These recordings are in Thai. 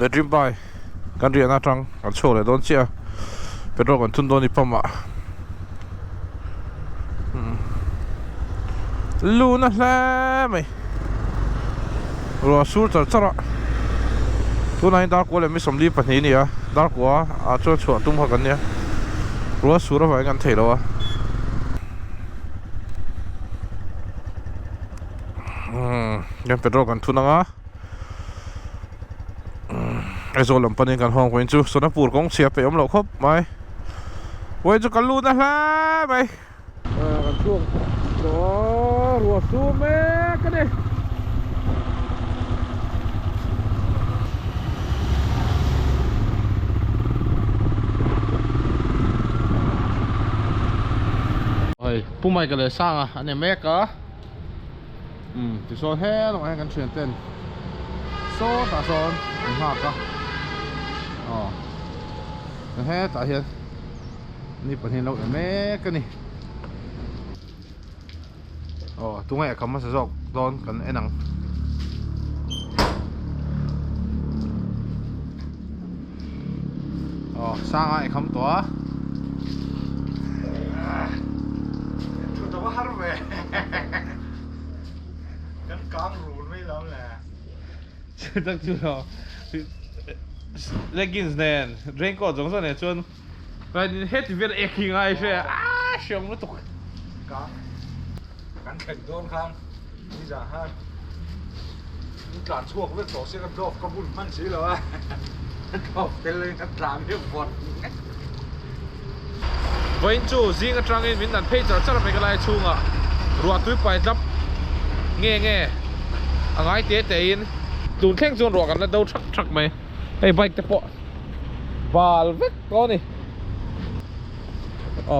le dream by kan ria na tang kan chho le don chia petrol kan thun don ni pama lu na hla mai ro sur char chara tu nai dar ko le mi som li pa ni ni a dar ko a cho chho tum ha kan ne ro sur va kan thei lo a yan petrol kan thun anga ai zo lam panin kan hong koin chu sona pur kong sia pe om lo khop mai wei chu kan lu na hla mai kan chuang ro su me ka ni oi pu mai ka le sang a ane me ka thì so hết rồi anh cần chuyển tiền số ta son anh học cả hết tại hiện ni bật hiện lâu để mấy cái này tung ngày cầm mà sử dụng don cần anh nặng sang ai cầm toa tôi hát về con rùn mấy lắm nè chắc chưa đâu leggings nè raincoat giống như này chuan và hết thì biết ek ngay phải xong nó tục con cắn khẩn đôn không đi ra ha những cản chuộc với tổ xe con đột con bún man xí rồi đột cái lên cái làm như vọt với chú riêng cái trang in mình đặt page chắc là mấy cái này chung à ruột túi bài lắm nghe anh ấy tiếc tiền tụi khen chuồn ruộtกันđâu chắc màyไอ้ bike แต่ปะบาลเวกก้อนนี่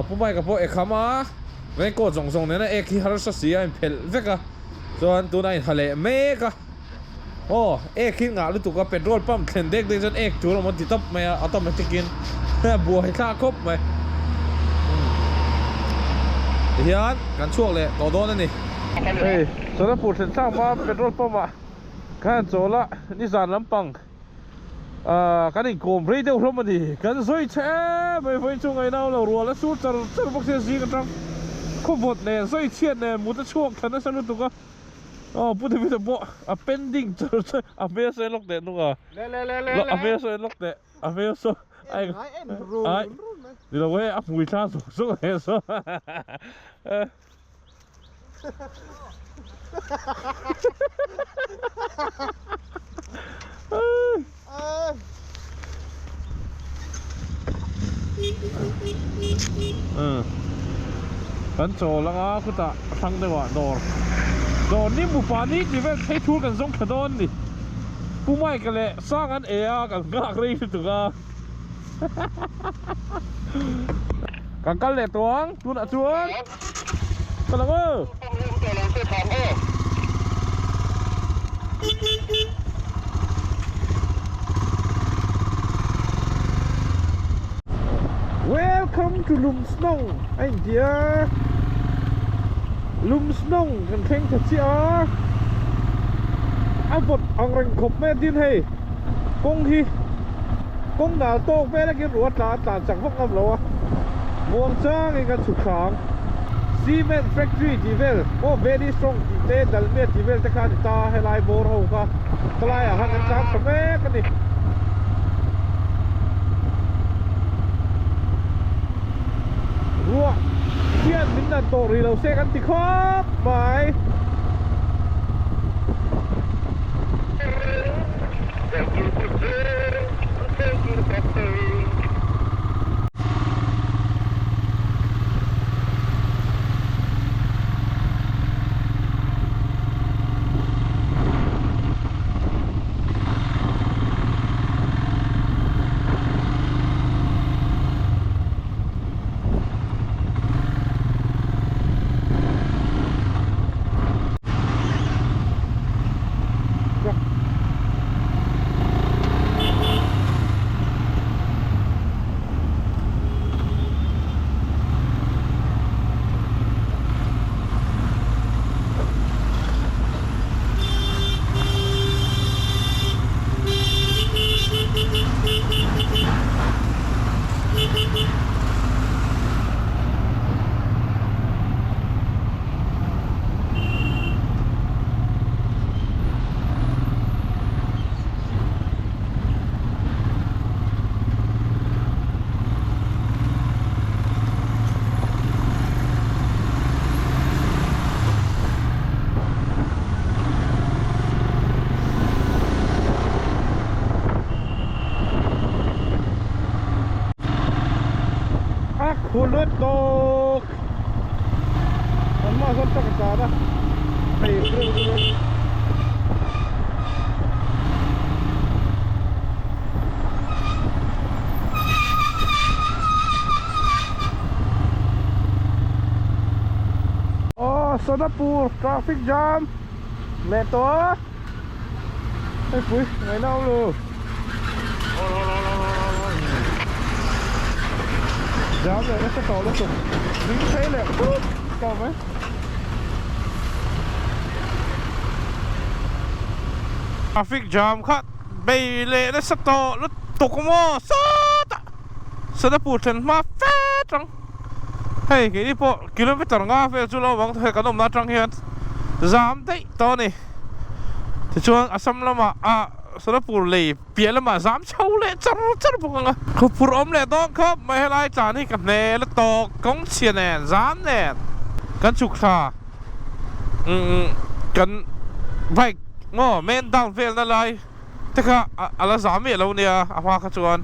ผู้ไม่กับพวกเอกขามาเว้นก็ส่งเนี่ยนะเอกที่ฮาร์สเซียนเพลเวกอะส่วนตัวนั้นทะเลเมกะเอกขึ้นงาหรือตัวก็เป็นรถปั๊มเข็นเด็กจนเอกจูเรามันติดตับไหมเอาต้องมาติกินบัวให้ข้าครบไหมเฮียนกันช่วงเลยต่อโดนนั่นนี่เฮ้ยส่วนปูดเส้นสร้างมาเป็นรถปั๊มอ่ะข้าโจละนิสสันลำปังกันอีกกลุ่มรีเดลพร้อมมาดีกันสวยแช่ไม่ไฟช่วงไอ้เรารัวแล้วสู้จะพวกเสียสีกันจังคู่บดเนี่ยสวยเชียดเนี่ยมุดช่วงฉันนั่นฉันรู้ตัวก็พูดถึงแต่บ่pending จะเมียเสียล็อกเด็ดนู่นอ่ะเมียเสียล็อกเด็ดเมียเสียไอ้เดี๋ยวเว้ยปุ๋ยชาสุกเลยสุกันโจแล้วก็คือตาทั้งได้ว่าโดนนี่หมู่ป่านี้ดิเว้ยให้ทูกันส่งขดอนดิผู้ไม่กันเลยสร้างกันกันกากรีตัวกันเลยตัวน่ะตัวกันแล้วWelcome to Lum Snow ไอ้เดีย Lum Snow กันแข่งเสียอาบดอังรังขบแม่ดินให้กงที่กงดาวโตกแม่แล้วกินรัวตาจากพวกเราเหรอมวงจ้างไอ้กันสุดขางซีเมนต์แฟคทอรี่ดีเวลvery strong เต้ดัลเมียดีเวลจะการตาให้ลายโบร์เขาก็ตลายหันกันจากสมัยกันนี่รัวเทียนมินนันโตรีเราเซกันติครบไหม คุณเลือดตกมันมาส้นตะกร้านะไอ้เรื่องโอ้โซนาปูทราฟิกจามแม่ตัวไอ้ปุ๋ยไงเน่าเลยจามเลยแล้วจะต่อแล้วสุดวิ่งใช้เลยปุ๊บต่อไหมทราฟิกจามครับไปเลยแล้วสต่อแล้วตกมาโซนาปูฉันมาแฟจังHei, kini po kilometer nga fe chulo bang the kanom na tang hian zam dei to ni ti chuang asam lama a Sonapur le pialama zam chau le char bukanga khu pur om le dong khop mai helai cha ni kam ne la to kong chien nen zam nen kan chuk tha kan bike ngo men down fel na lai te kha ala zam me lo nia a hwa kha chuan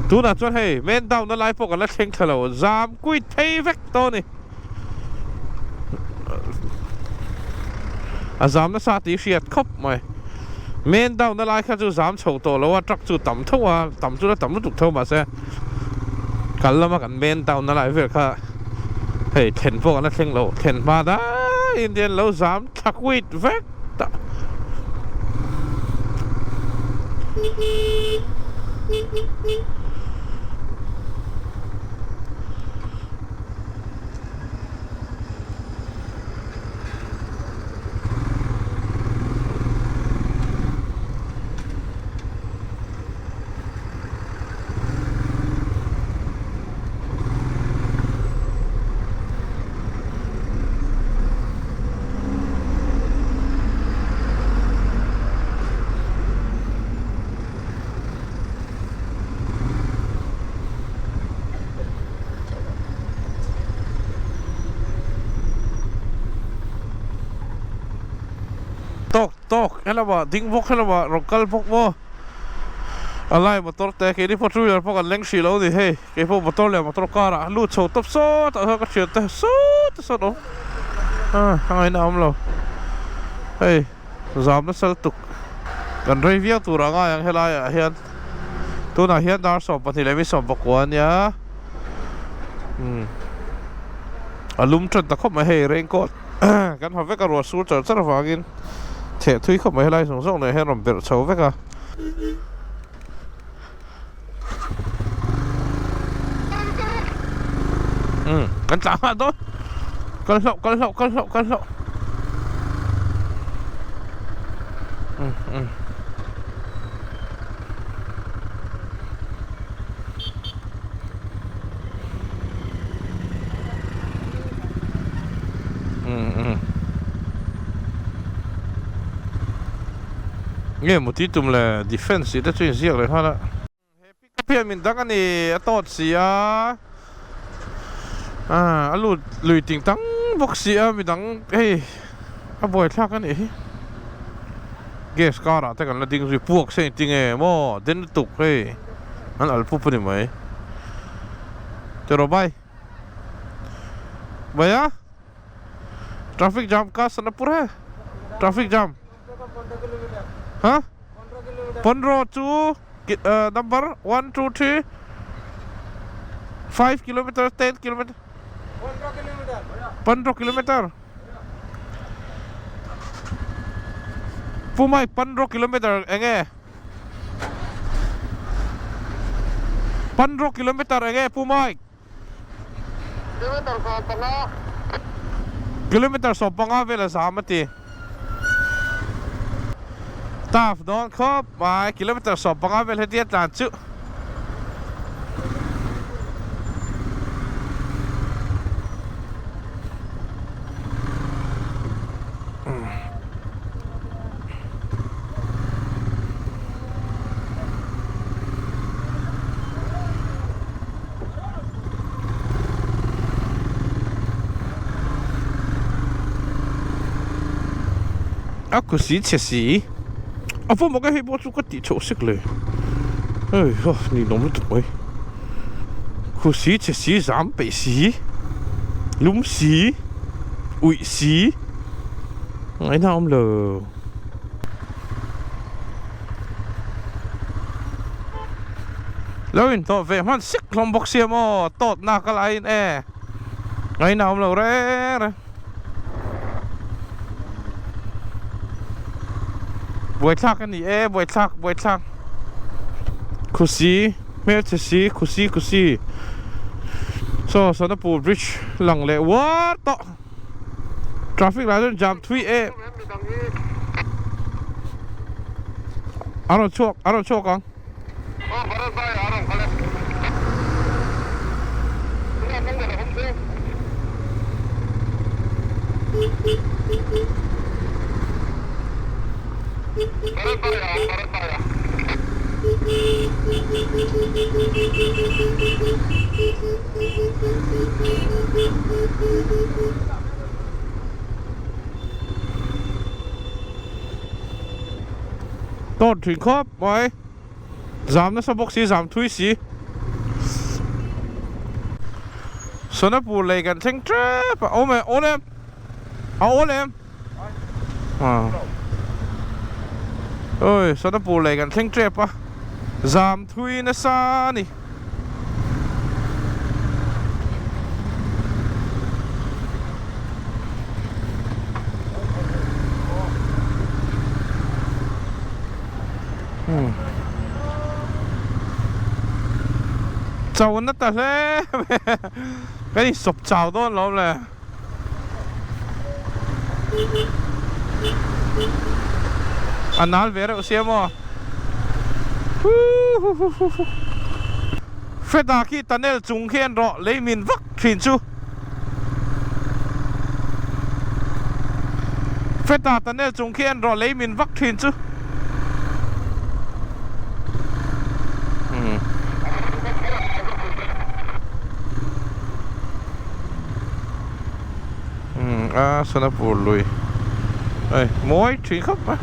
tu na chuan hei men down na lai pok ala theng thalo zam kui thei vek to ni a zam na sa ti hriat khop mai men down na lai kha chu zam chho to lo wa truck chu tam thowa tam chu la tam lu tuk tho ma se kal lama kan men down na lai vel kha hei then pok ala theng lo then ma da indian lo zam thakwit vek ta tok hello ba ding bok hello ba rokal bok mo alai motor te ke ni patrol pok an leng shi lo ni he ke po motor le motor car a lu chho top so ta ka chiat te so no hangai na am lo hey zam na sal tuk kan review tu ra nga yang helai a hian tu na hian dar so pa thi le mi som bakwan ya alum tran ta khop ma he raincoat kan ha ve ka ro sur char char wangin thể thui không mấy lai sống này hay làm việc xấu vậy cả cẩn thận mà thôi cẩn thận nghe một tí tụm là defense đã chuyên riêng rồi thôi đó. Phía mình đang cái này tốt gì lùi tình tăng bốc gì mình đang hey bồi thác cái này gas car à, thế còn là tiếng gì buộc xe tiếng nghe mò đến tục hey anh ở phụ này mấy cho rồi bay á traffic jam ka Sonapur hai traffic jam Huh? 15 to number 1, 2, 3 5 kilometer 10 kilometer 15 kilometer Pumai 15 kilometer enge 15 kilometer enge Pumai kilometer so panga vela samati Staff don't come by kilometer so panga vel hetiat lan chu Aku sih sih apa mau cái bộ chú có tỷ chỗ sứcเลยơi ni nóng rất tuổi khu xí chế xí giảm bể xí lúng xí ụi xí ấy nào ông lờ lên tổ về hắn xích lòng bọc xiêm ô tốt na cái lại nè ấy nào ông lờ re buổi thắc cái này buổi thắc khu xí mẹ chế xí khu xí so Sonapur Bridge lằng lệ what to traffic light jam 3A aro chok ang tốt thuyền khớp vậy giảm nó sao bốc xí giảm thui xí Sonapur lấy gần thanh trap ôm em ơi Sonapur lấy gần thanh trap à giảm thui nó xa nè chào nó ta thế cái gì sụp chào đó lắm nè anh nói về rồi xem mà phết đà khi tunnel trung khen rõ lấy mình vắt thuyền chú phết đà tunnel trung khen rõ lấy mình vắt thuyền chú Sonapur lui ơi mối chuyến khắp á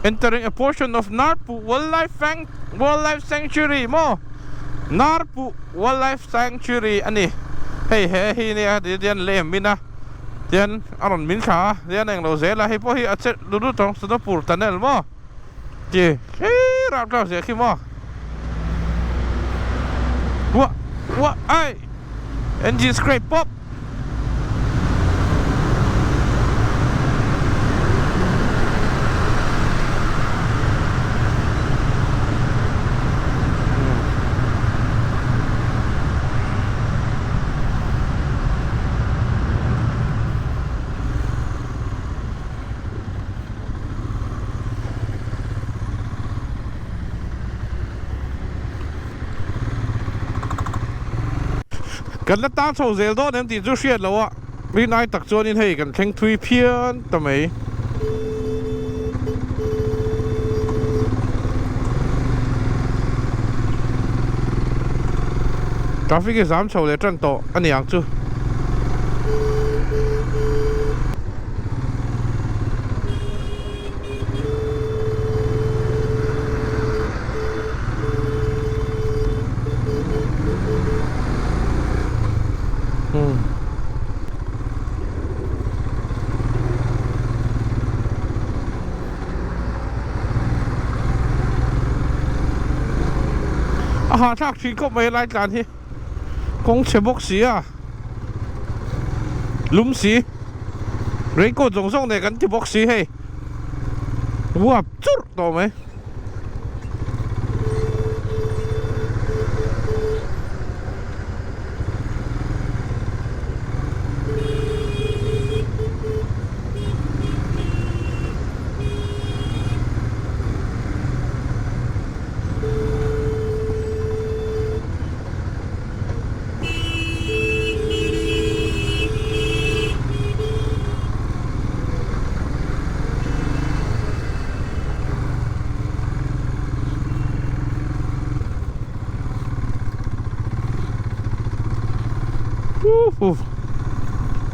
entering a portion of Narpu Wildlife Sanctuary mo Narpu Wildlife Sanctuary anh nè hey nè điên lem min na điên anh min khá điên anh lâu dễ là hey po hi ở trên đủ trong Sonapur tunnel mo kì rạp rạp dễ khi mo what ai engine scrape popกันละตั้งโซเซลโดนเนี่ยตีจูเชียดแล้วอ่ะรีนายตักจวนนี่ให้กันแข่งทวีเพียนทำไมทราฟิกสามโซเลยจันโตอันนี้อย่างจูอาหารชักชิ้นก็ไม่ไล่กันที่คงเชบกสีอ่ะลุ่มสีเรื่องก็จงส่งในกันที่บกสีให้วัวจุดต่อไหม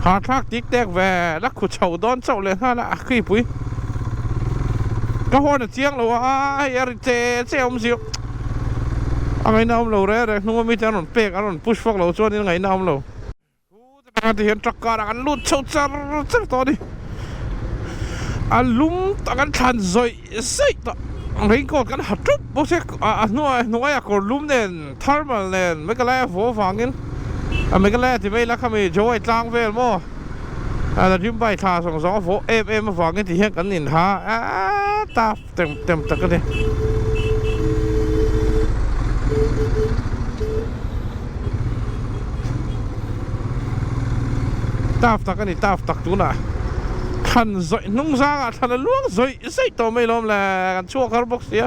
หาทักติ๊กแตกแวรักขุดเฉาดอนเจ้าเลยฮะละขี้ปุ๋ยก็หัวเจียงเราว่าไอ้เจเจ้ามันสิอะไรน้ำเราเลยนึกว่ามีแต่หนุนเป๊กหนุนพุชฟักเราชวนยังไงน้ำเราจะการเห็นตะการกันลุดเฉาจ้าตัวนี้อันลุ่มตะกันทันซอยสิตะเรื่องก่อนกันหัดจุบบอกเช็คนัวอยากกดลุ่มเนี่ยทาร์มันเนี่ยไม่ก็แล้วหัวฟังกันไม่ก็แล้วที่ไม่รักเขาไม่ช่วยจ้างเวลมั้งแต่จิ้มใบทาสองหัวมาฟังกันที่เฮียกันนินทาตาเต็มตะกันเนี่ยตาตักกันนี่ตาตักตัวน่ะทันซอยนุ่งซางทันล้วงซอยใส่ตัวไม่ล้มแหละกันชั่วคาร์บ็อกเสีย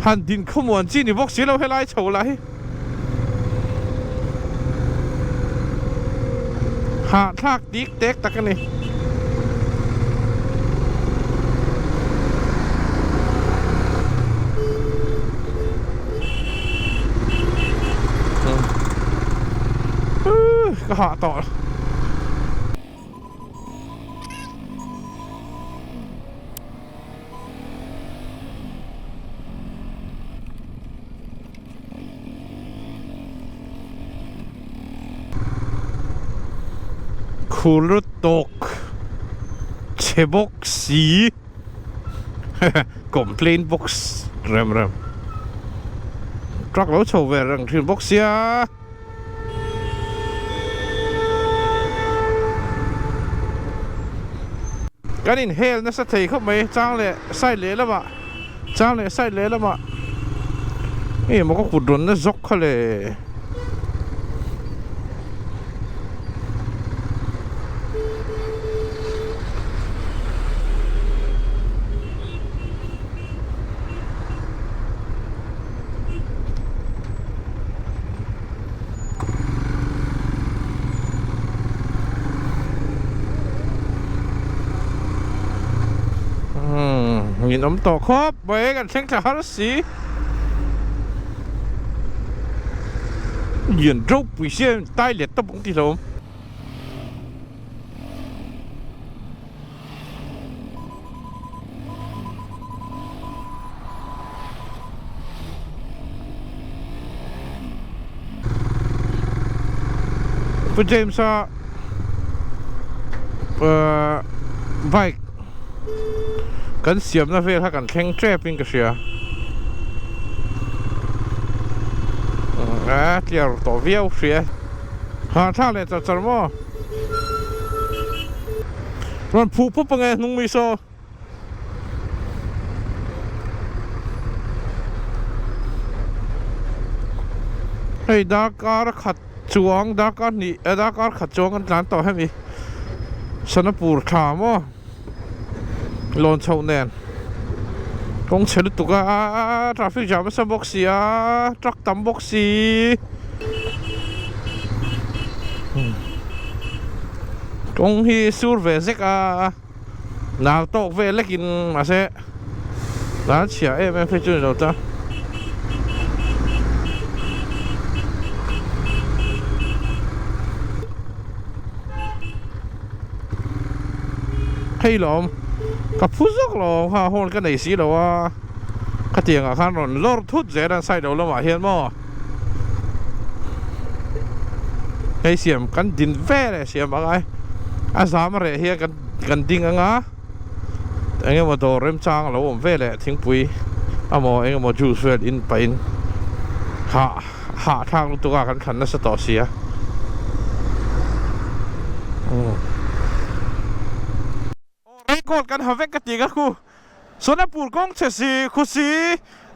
หันดินขมวนจีนี่บ็อกเสียเราให้ไล่โฉวไล่หาทากดิกเต็กตักกันนี่ก็หาต่อคูรุตกเชบ็อกซีคอมเพลนบ็อกซ์เริ่มตรักแล้วโชว์เวรังที่บ็อกซ์ยาการอินเฮลนั่นสถิตเข้าไปจ้างเลยใส่เลยแล้วมะจ้างเลยใส่เลยแล้วมะมันก็ขุดโดนนั่นซกเขาเลยมีน้ำตกครับไปกันเช่นกับฮาร์สียืนรูปวิเชียนใต้เหลียดตบงที่ลมผู้เจมส์ไบค์กันเสียบนะเพื่อนถ้ากันแข่งแทรปิ้งก็เสียเดี๋ยวต่อเวียวเสียหาท่าเลยจัดมั่วมันผูกปุ๊บเป็นไงนุ่งมีโซ่ให้ดาการขัดจวงดาการนี่ดาการขัดจวงกันร้านต่อให้มีสนปูถามว่าลอนเช่าแน่นกงเฉลิตุกทราฟิกจามสบ็อกซี่ทรักตัมบ็อกซี่กงฮีสูร์เวซิกนาโตกเวลกินมาเสร้านเชียไม่ไปจุดเราจ้ะให้หลอมกับผู้สักหล่อฮะคนกันไหนสิเราว่าขัดเตียงอ่ะข้างนนลอดทุดเจดันใส่เราละหมาเฮียนมั่วให้เสียมกันดินแว่เลยเสียมอะไรอาสามอะไรเฮียกันดิ้งอ่ะเอ็งมาโดนเริ่มจ้างเราผมแว่เลยทิ้งปุ๋ยเอาหมอเอ็งมาจูสเวลอินไปหาทางตัวกันขันนั่นสตอเสียกดกันหาเวกกันจริงอะคูส่วนนั้นปูดกงเฉสีคุสี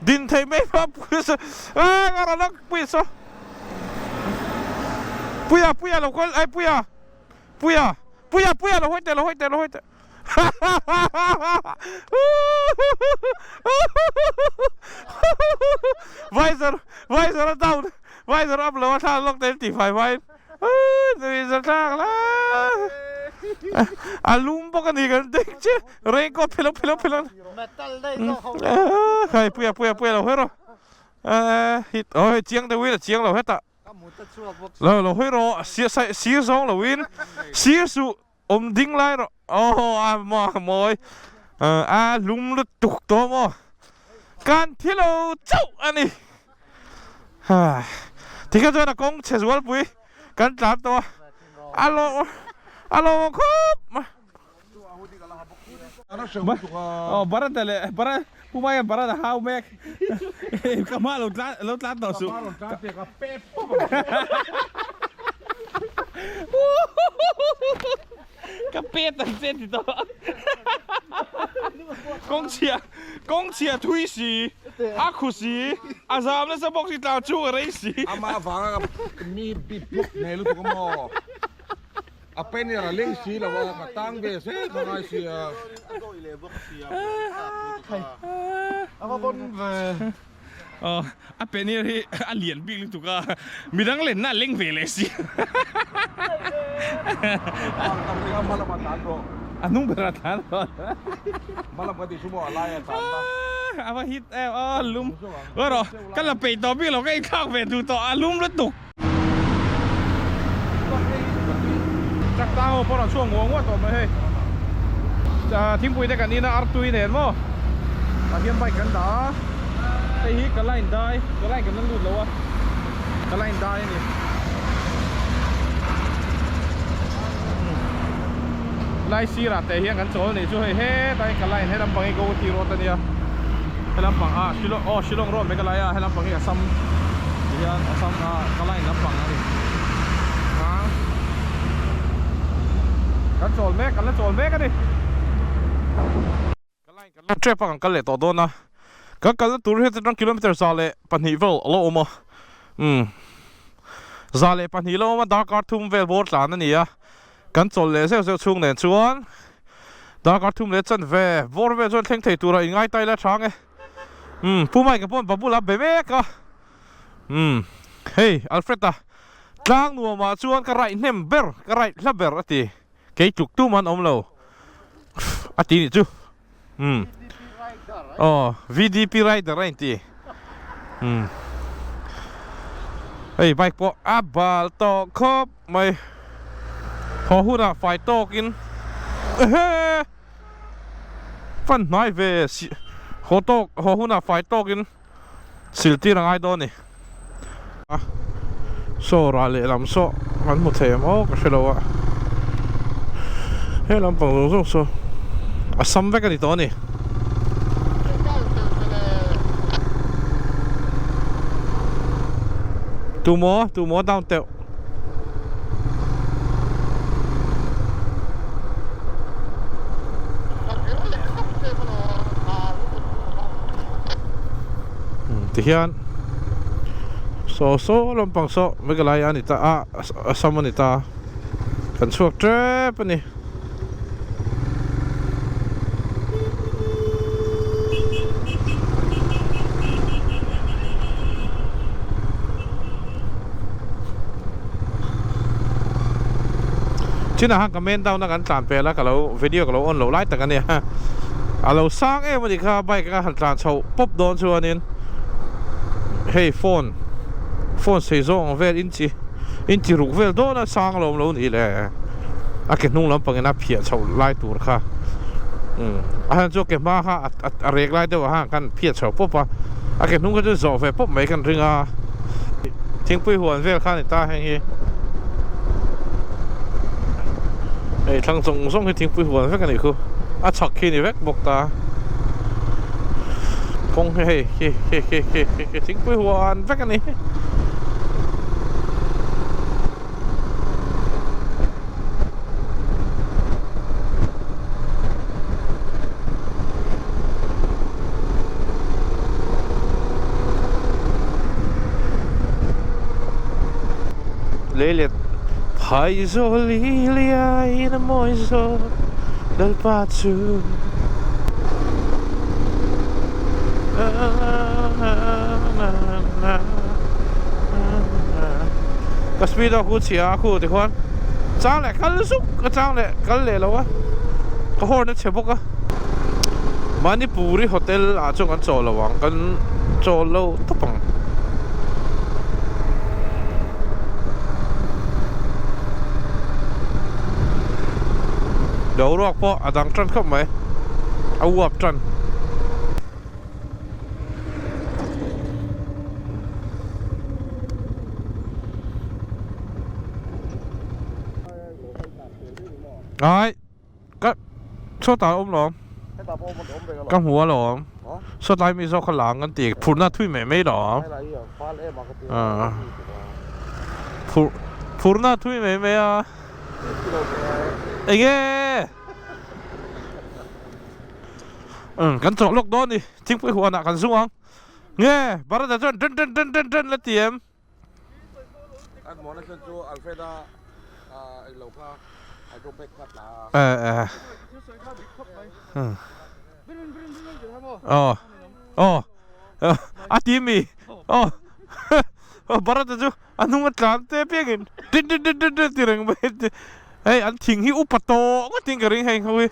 ดินไทยไม่พอปุยสอะไรนักปุยสปุยเราคนไอ้ปุยเราห้อยแต่ไวเซอร์ดาวน์ไวเซอร์อัพเลยว่าถ้าล็อกเต็มตีไฟไว้จะมีสักทางแล้วลุมปกันอีกันเด็กเจ้เร่งก็เพลนใครปุยเราเหรอฮิตเจียงเดวิดเจียงเราเหรอ เราให้รอเสียสองเราวินเสียสุอมดิ้งไรหรอโอ้มาโมยลุมลุตุกตัวมอการที่เราเจ้าอันนี้ที่เขาจะนักกงเชสวอลปุยกันจับตัวอัลโหลครับbarat dale barat pumaya barat how mek kamal lo tlat to su kapet ang sen dito kong sia thui si aku si azam na sa box si tao chu rai si ama vanga mi bipuk ne lu ko mo apa ni la leng si la wa ka tang be se ka ngai si apa bon apa ni alien big tu ka midang len na leng ve le si malam matan bro anong beratan malam ka di sumo alay tan apa hit lum oro kala pe to bi lo kai khak ve tu to alum lu tuจักตาพอเราช่วงหัวงวดต่อมาเฮ้ยจะทิ้งปุยได้กันนี้นะอาร์ตุยเห็นมั้ยตะเกียบไปกันด่าไอ้ฮิกกันไล่ได้กันไล่กันนั่นรุดแล้ววะกันไล่ได้นี่ไล่ซีระแต่เฮียกันโจนี่ช่วยเฮ้ได้กันไล่ให้ลำปังไอ้กูตีรถตัวเนี้ยให้ลำปังชิลงรถไม่กันไล่ให้ลำปังไอ้ซ้ำเฮียซ้ำกันไล่ลำปังนี่กันโจลเมกันแล้วโจลเมกันดิกันไล่กันแล้วเจ็บปากกันเลยต่อโดนนะกันแล้วตัวเรือจะตั้งกิโลเมตรซาเล่ปันหิเวลโลมาซาเล่ปันหิโลมาดาร์การ์ทุ่มเวลบอร์ดหลานนั่นนี่อ่ะกันโจลเล่เซลช่วงเด่นชวนดาร์การ์ทุ่มเล่จันเวบอร์ดเวลจนเท่งเทตัวง่ายไตและช้างไงผู้ใหม่กับพวกบับบุลับเบเมกอ่ะเฮ้ยอัลเฟรดอ่ะจ้างหนัวมาชวนกระไรเนมเบอร์กระไรลับเบอร์ตีเกยจุกตู้มันอมเราอาทิตย์นี้จูVDP rider อะไรตีเฮ้ยไปพออับบาลต่อครบไม่พอหุ่นอ่ะไฟโตกินฟันน้อยเวสิพอหุ่นอ่ะไฟโตกินสิลตีรังไอโดนี่โซราเลลำโซมันหมดเสียมก็เชื่อว่าเฮ้ยลำปังรู้สึกซ้ำไปกันอีกตัวนี่ตัวหมอดาวเต๋อที่ยันโซลำปังโซไม่กันไรอันนี้ตาซ้ำอันนี้ตากันช่วงเจ็บนี่ที่น่าฮักกับเมนดาวนักการตามไปแล้วกับเราวิดีโอกับเราออนเราไลฟ์แต่กันเนี่ยเราสร้างวันนี้ค่ะใบกับหันตาเช่าป๊บโดนชัวร์นี่เฮ้ยโฟนเสียงเวลอินจีรูเวลโดนสร้างเรานี่แหละอาเกนุ่งลำปังนับเพียเช่าไล่ตัวค่ะอันโจเก็บมาค่ะอะไรไล่เดี๋ยวห่างกันเพียเช่าป๊บว่าอาเกนุ่งก็จะจ่อเวลป๊บไม่กันรึงทิ้งปุยหัวเวลข้าในตาแห้งไอ้ทางส่งให้ทิ้งปุยหัวเวลกันอีกคือช็อกขี้นี่เวกบอกตาคงเฮ้ทิ้งปุยหัวเวกกันนี่Lelet Paiso lilia in moiso del pazzo Kaspido aku cia aku di kawan Cang le kal suk cang le kal le lawa Ka hor na chebok ah Manipuri hotel achong kan chol lawang kan chol lo tapang เดี๋ยวรอกพออาดังจันเข้าไหมเอาวับจันไอ้ก็โชว์ตาอมหรอกังหัวหรอสไตล์มีโซ่ขลังกันตีพูดหน้าทุ่ยไม่หรอพูดหน้าทุ่ยไม่อ่ะไอ้เงี้ยกันจอกลกโดนดิทิ้งไปหัวหนักกันสู้งเงี้ยบาร์ดจะเดินแล้วเตรียมอันหมอนั่นคือตัวอัลเฟรดาไอ้เหล่าผ้าไอ้โรเบกกัดลาอ๋ออาทีมีอ๋อบาร์ดจะอันนู้นมันตามเตะเพียงกันเดินที่เรื่องไปเฮ้ยอันทิ้งที่อุปโตก็ทิ้งกระริ่งให้เขาเว้ย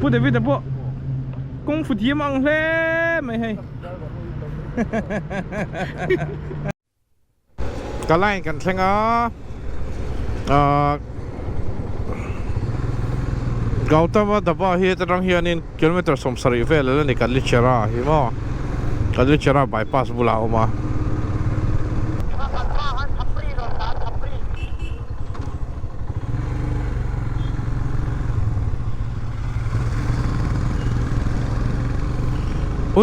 พูดแต่วิแต่พวกกงฟุตเทียมังเล่ไม่ให้ก็ไล่กันใช่ไหมเราแต่ว่าดับว่าเฮียจะต้องเฮียนี่กิโลเมตรสมสรีเฟลแล้วนี่กันลิเชราเห็นมั้ยกันลิเชราบายพาสบุลาออกมา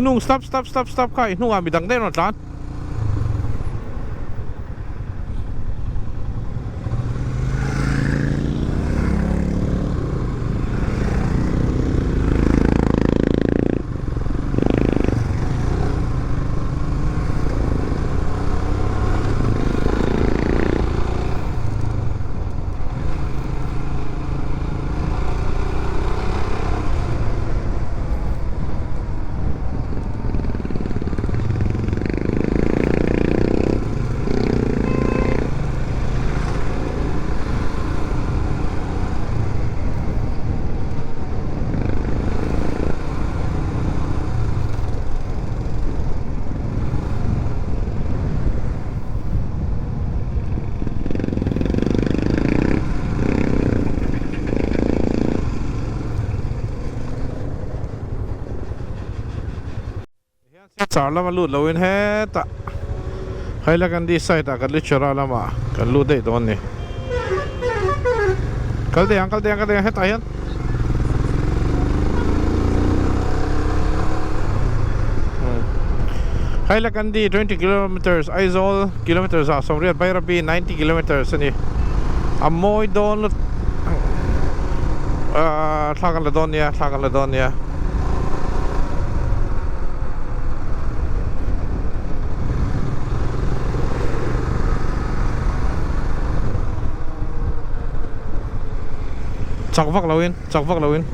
นุ่ง stop ใครนุ่งอาบิดังได้หรอจ๊ะสารแล้วมาลุดเราเว้นแฮตะให้แล้วกันดีไซน์ตะกันลิชราแล้วมากันลุดได้ตอนนี้กันเดียงให้ตายยันให้แล้วกันดี20 kilometers Aizol kilometers สมเรียนไปรับบี90 kilometersนี่อโมยโดนทางกันละโดนเนี่ยจักฟักเราอิน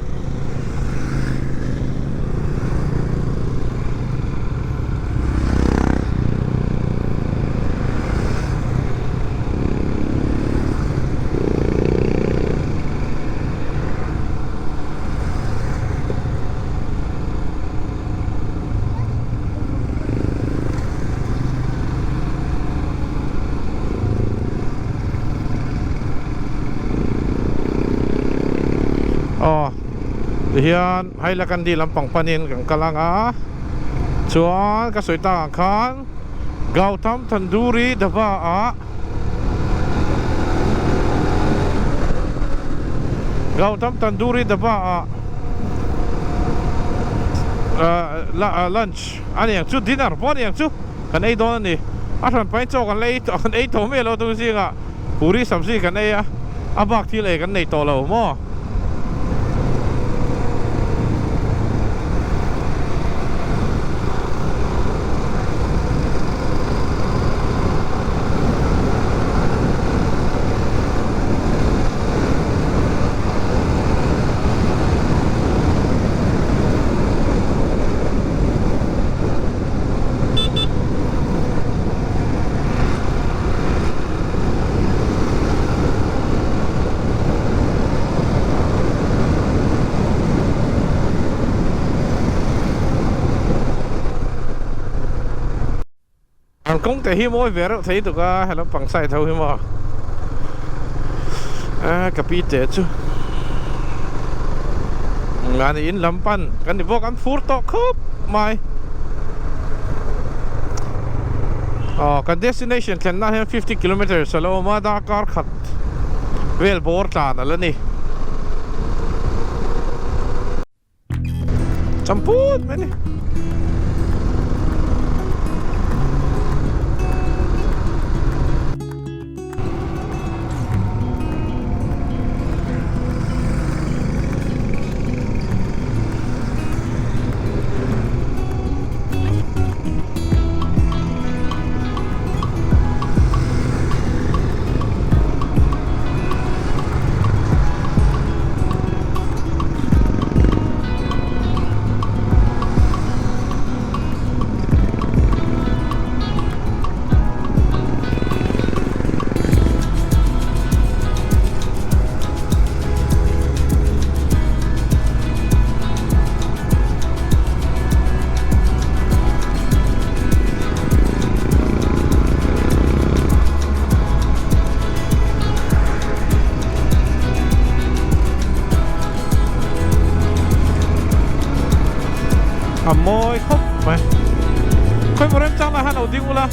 เฮียนให้ละกันดีลำปังปานินกับกำลังชวนกระสวยตาขันเกาทำทันดูรีดบ เราทำตันดูรีดับว่าlunch อันนี้อย่างชุด dinner พอนี่อย่างชุดกันไอ้โดนนี่อาจารย์ไปโจกันเลยกันไอ้ตัวเมียเราตัวนี้ก็ผู้ริสัมสีกันไอ้อาบักที่เลยกันในตัวเราหม้ออันคงแต่หิมอยเวรใส่ตัวก็ให้เราปังใส่เท่าหิมอกะปีเจ็ดชูงานอินลำปันกันดิบอกกันฟูร์ตอกครับไม่กัน destination แค่นั้นให้50 kilometers แล้วมาดาการขัดเวลบอร์ตานแล้วนี่จำพูดไหมนี่ môi khóc mày khơi một em trăng là hắn đầu tiên là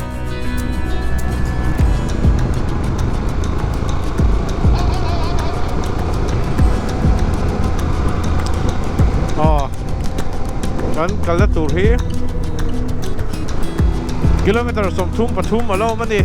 kan la tur hi kilometer som thum pathum alo mani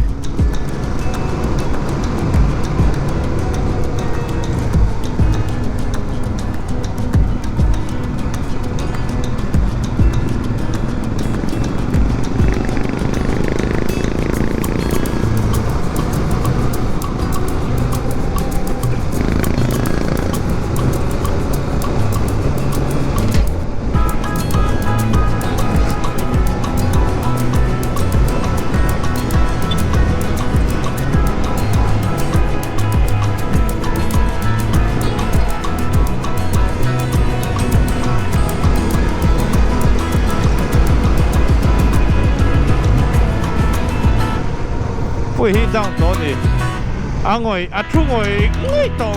ui hi down to đi ngồi chú ngồi ngồi to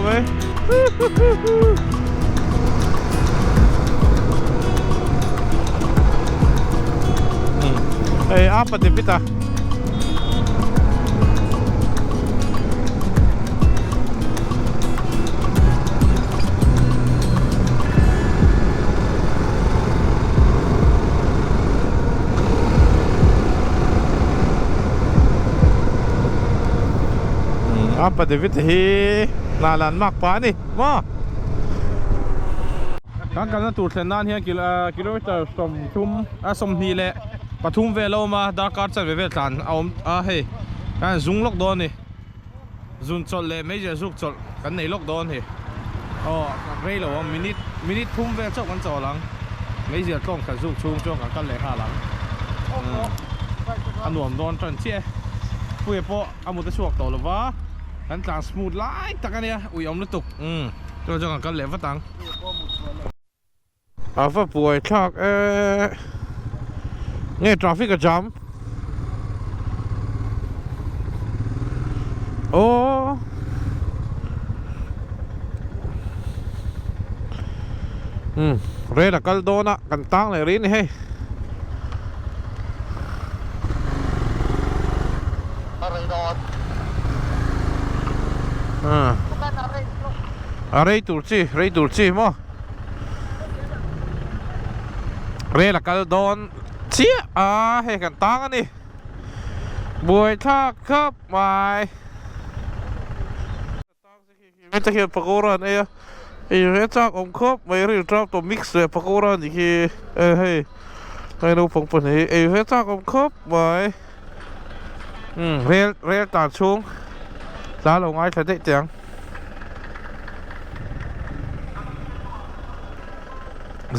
vậy apa di pita apa David hi nalan mak pa ni mo kan kan tur thlen nan hian kilometer som thum som hi le pathum velo ma Dakar chan ve tlan aom he kan zung lok don ni zun chol le major zuk chol kan nei lok don hi rei lo minute thum ve chok kan cholang major tong kan zuk chung chong kan le ha lang anuam don tran che pui po amu ta chuak to lo wa kan tlang smooth lai tak ania ui om lutuk cho cho kan le va tang fa puai thak nghe traffic a jam re da kal dona kan tang le rin he Rei turci mo Rei la kal don chia he kan tang ani buai thak khap maiไม่จะเขียนปากโกรันเอ้ยไอ้เรื่องจากอมครบไม่รีบรับตัวมิกซ์เลยปากโกรันอีกทีให้ดูผงผลไอ้เรื่องจากอมครบไว้เรียตัดช่วงล้าลงไอ้ใช้ได้จัง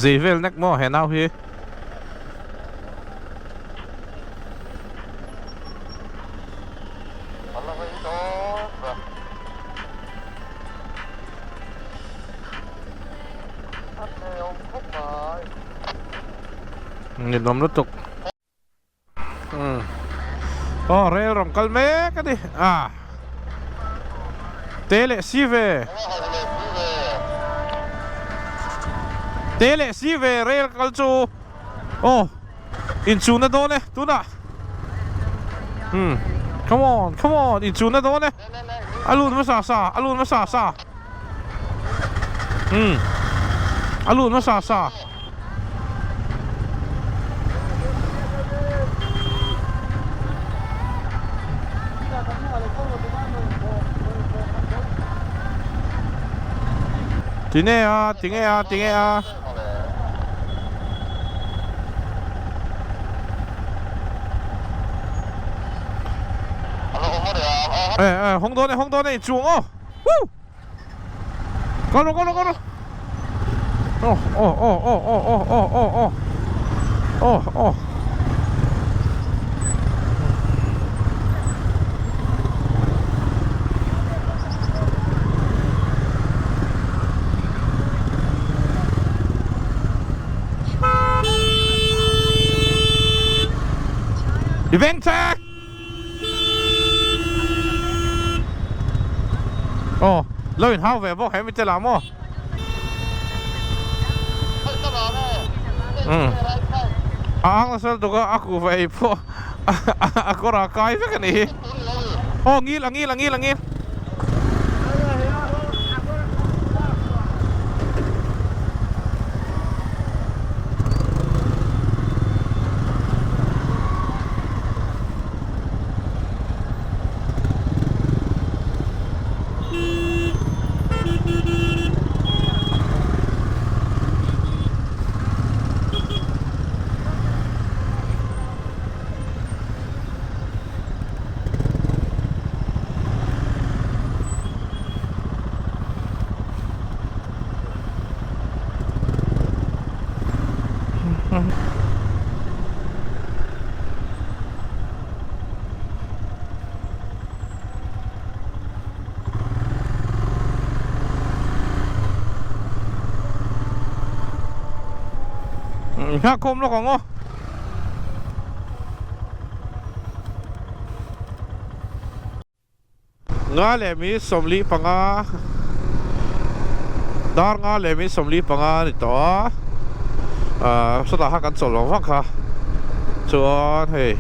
ซีเวลนักหม้อเห็นเอาพี่เงินนมรถตกเรลรำกัลเมกันดิเตเลซีเวเรลกัลจูอินจูน่าโดนเนี่ยตูน่ะcome on อินจูน่าโดนเนี่ยอลูนมาซาอลูนมาซาอลูนมาซา停啊！红多呢，中哦！高了！哦！你别车！แล้วเห็นห้าวแหวบอกให้ไม่เจอหลามasal tu aku vai po aku rakai kan ni ngilหักคมแล้วของงาเลยมีสมลีปังดาร์งาเลยมีสมลีปังนี่ตัวสุดท้ายกันสลงฟังค่ะชวนเฮ้ย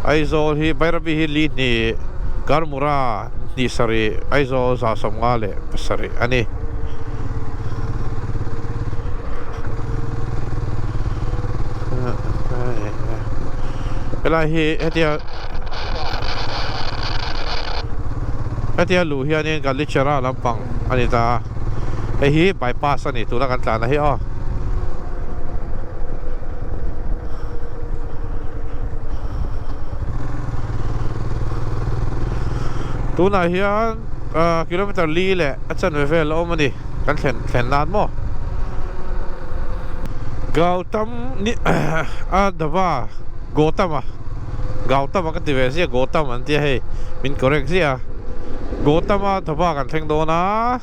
ไอโซที่ไปรับบิฮิลีนี่การมุรานี่สรีไอโซสะสมงาเลยสรีอันนี้เวลาเฮเดียลูเฮียนี่กันลิชราลำปังอันนี้ตาเฮีบายพาสนี่ตัวละกันตานะเฮียตัวไหนเฮียกิโลเมตรลีแหละอาจารย์เวลเอามาดิกันแข่งนานมั้งGautam ni dava Gautam kan ti ve sia Gautam an ti hei min correct sia Gautam dava kan theng do na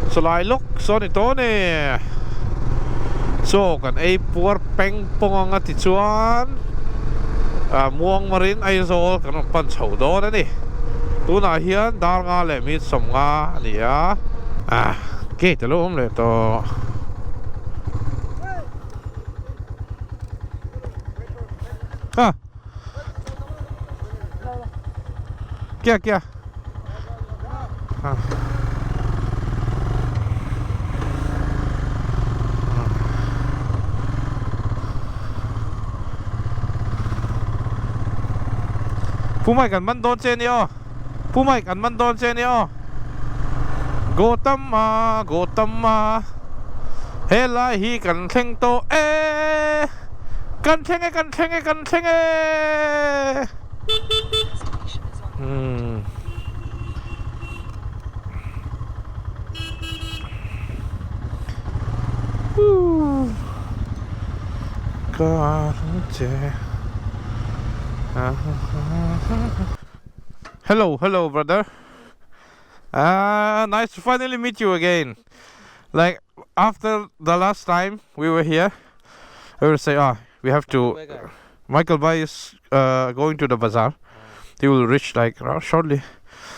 solai lok so ni to ne so kan ei puar peng pong anga ti chuan muang marin ai zo kan pan chho do na ni tu na hian dar nga le mi som nga ni ke te lo le to क्या ผู้ไม่กันมันโดนเจนี่อ๋อผู้ไม่กันมันโดนเจนี่อ๋อโกตัมมาเฮลาฮีกันเข่งโตเอกันเข่งไงกันเข่งไงกันเข่งไงกันเจHello, brother. Nice to finally meet you again. Like after the last time we were here, I will say, we have to. Michael Bay is going to the bazaar. He will reach like shortly.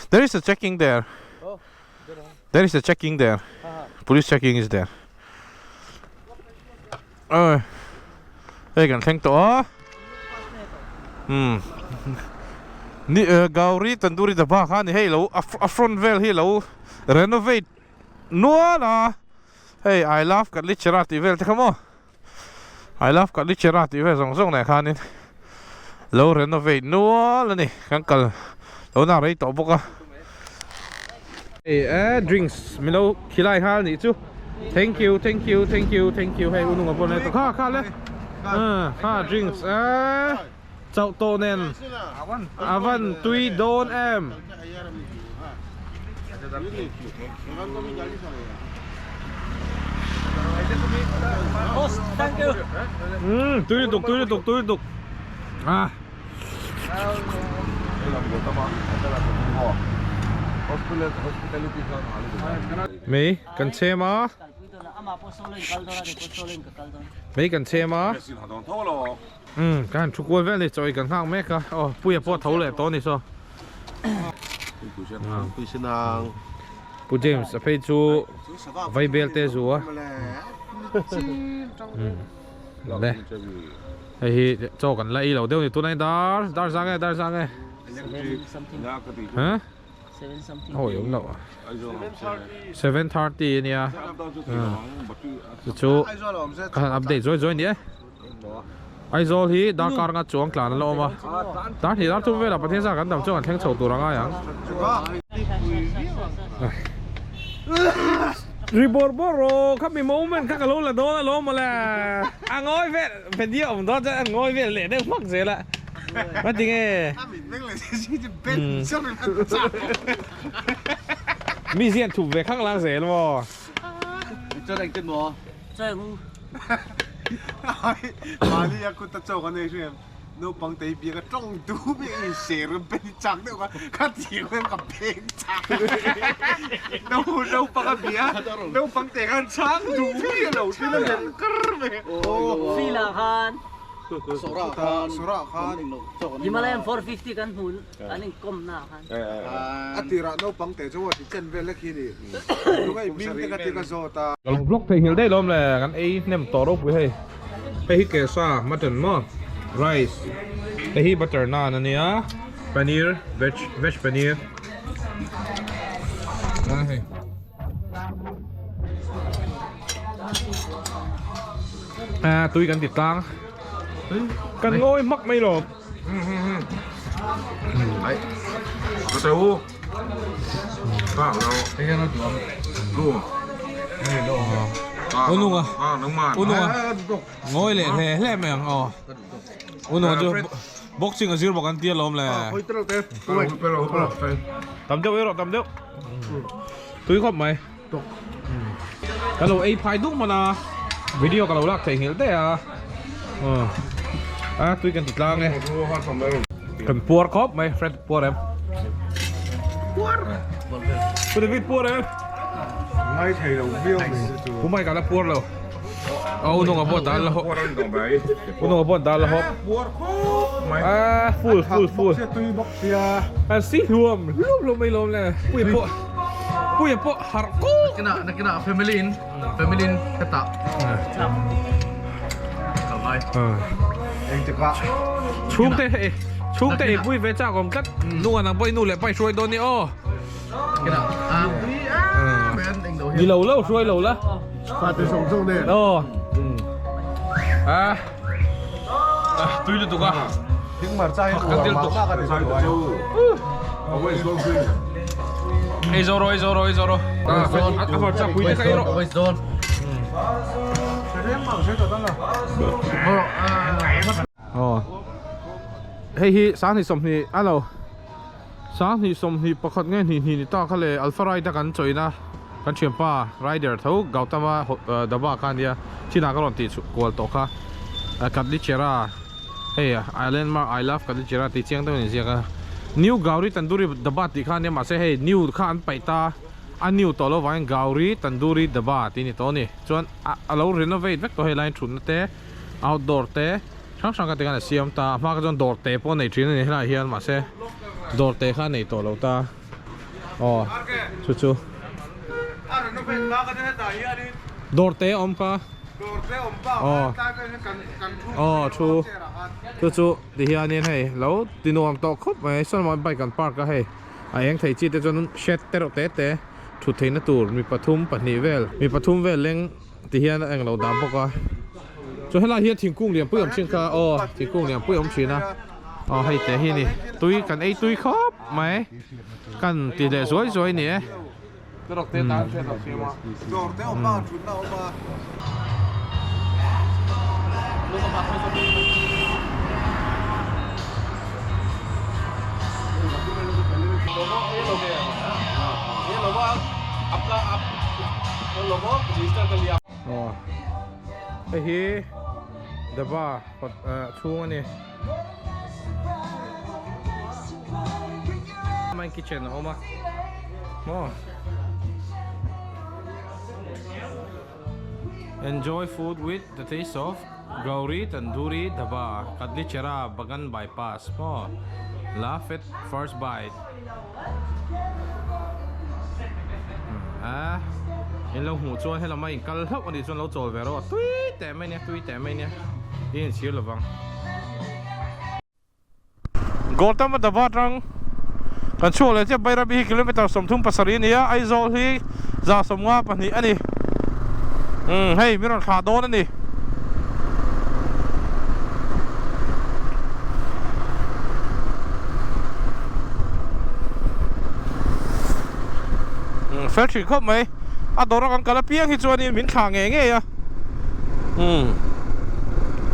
There is a checking there. There is a checking there. Police checking is there. Hey, can thank toนี่เกาหลีตันดูริตาบ้าค่ะนี่ให้เราอัฟรอนเวลให้เรารีโนเวทนัวนะเฮ้ย I love กับลิชราติเวลที่เขาโม่ I love กับลิชราติเวลส่งไหนค่ะนี่เรารีโนเวทนัวแล้วนี่กันกันเราหน้าไรต่อบุกอ่ะdrinks มีเราขี้ไล่ค่ะนี่จู thank you ให้อุณหภูมิเลยต่อข้าเลยข้า drinksเจ้าโตเนนอาวันตุยโดนแอมตุยตุกมีกันเชมามีกันเชมาการชุกวันเวลเลยจอยกันข้างแม่ก็ปุ้ยปวดเท้าเลยตอนนี้ซะปุ้ยเจมส์ไปจูไวเบลเตจูอ่ะเลยไอ้เจ้ากันไล่เราเดี๋ยวนี้ตัวไหนดาร์สั่งไงฮะโอ้ยยังเหล่า7:30เนี่ยจูการอัปเดตจอยเนี่ยไอโซลฮีดาการงัดจวงกลางนั่นละมาดาที่ดาทุ่มเวลาประเทศสากกันดำจวงกันแข่งโฉดตัวรังอย่างรีบอร์บอโรครับมีโมเมนต์ข้างกระโดดละโดนละล้มมาแล้วง่อยเวทเป็นเดียวผมต้องจะง่อยเวทเลยได้ฟักเสียละมาจริงไงมีเสียนถูกเวข้างล่างเสียแล้วมั้ง这里跟我这屋มาที่คุณตะโจกันเลยใช่ไหมนูปังเตยเบียก็จ้องดูไม่เสียร์เป็นจังเดียวกันข้าเถียงกันกับเพลงจังนูปังเบียนูปังเตยกันช้างดูพี่เหล่าที่นั่นกระเบโอ้ฟิลาคานสุราคานฮิมาลายัน450กันหุ่นอันนี้ก้มหน้าคานอติระนูปังเตยจะว่าที่เจนเวลล์คีนี่ดูไอ้มิ่งเตกันที่กันโซตาเราบล็อกเพลงเฮลได้ล้มเลยกันไอ้เนี่ยมต่อรบไปให้ฮิเกซ่ามัตเตอร์มอสไรซ์ให้ฮิบัตเตอร์นานนี่อ่ะปนีร์เวจปนีร์ตุยกันติดตังกันง่อยมักไม่หลบไอ้กระเจ้าข้าวเราไอ้แค่นั้นลูกนี่ลูกอุนุงอ่ะน้องมาอุนุงอ่ะง่อยเลยแหล่แม่งอุนุงจะบ็อกซิ่งกับซิลบอกกันเตี้ยล้มเลยตำเดียวตำเดียวตุยครบไหมกันเราไอ้พายดุ้งมานะวิดีโอกันเราลักใส่เหี้ยได้ตุยกันติดล่างไงกันปวดครบไหมเฟรดปวดเอ็มคุณเดวิดปวดเอ็มไม่ใช่เราเบี้ยวผมไม่กันแล้วปวดเราเอาหนุ่งกับปวดตาแล้วหนุ่งกับปวดตาแล้วครับปวดครบฟูลตุยบอกเสียสีรวมไม่รวมเลยปุ้ยปวดฮาร์โก้นักกินเฟมิลินกระตะสบายเองจะกะชุกเตะปุ้ยเวจ้าผมกัดนู่นนะไปนู่นเลยไปช่วยโดนนี่กินนี่เราช่วยเราละฟาดไปส่งเนี่ยตุยเลยตุกะ Tiếng mà trai của mà cái này rồi. Always go green. Ei zoro. Ah, apa cak kuih ka iro. Always zone. Hey hi sáng thì sum ni alo. Sáng thì sum ni pakhat nge ni ta khale alpha ride kan choina. Kan chempa rider thau Gautama daba kan dia china kalon ti kwal to kha. Kadli chera. Hey island ma I love kadli chera ti chiang tang ni sia ka. New Gauri Tandoori Daba ti khan ne ma se hey new khan paita a new to lo wain Gauri Tandoori Daba ti ni to ni chuan a lo renovate vek to he line thun te outdoor te sang ka te kan siam ta ma ka jon door te po nei thin ni hla hian ma se door te khan nei to lo ta chu door te om ka chu thì hiện nay hay lâu tin ông tao khóc mà sao mà bay gần park cả hay anh thấy chi để cho nó shed tero té thu thấy nó tour mi pathum vel leng thì hiện anh lâu đam bốc à cho hay là hiện thiên cung liền bơi ông xin cả thiên cung liền bơi ông xin à hay té hiện này tôi cần ấy tôi khóc mày cần tỷ lệ rồi nè cái đọc té tán thế nào xem mà Door te ông ba chút nào mà. Hey hi daba chung ani my kitchen oma enjoy food with the taste of Gauri Tandoori Daba Kadli Chera Bagan Bypass laugh at first bite in lâu hủ chuan hay là mày cắt lóc anh đi chuan lâu trồi về rồi tui tẻ mấy nè yên xíu là vâng Gotham mà đập trăng kan chua le che bayra bi kilometer som thum pasari nia aizol hi za somnga pani ani hey miron kha don ani fel thri khop mai a dora kan kala piang hi chuan in min thla nge ya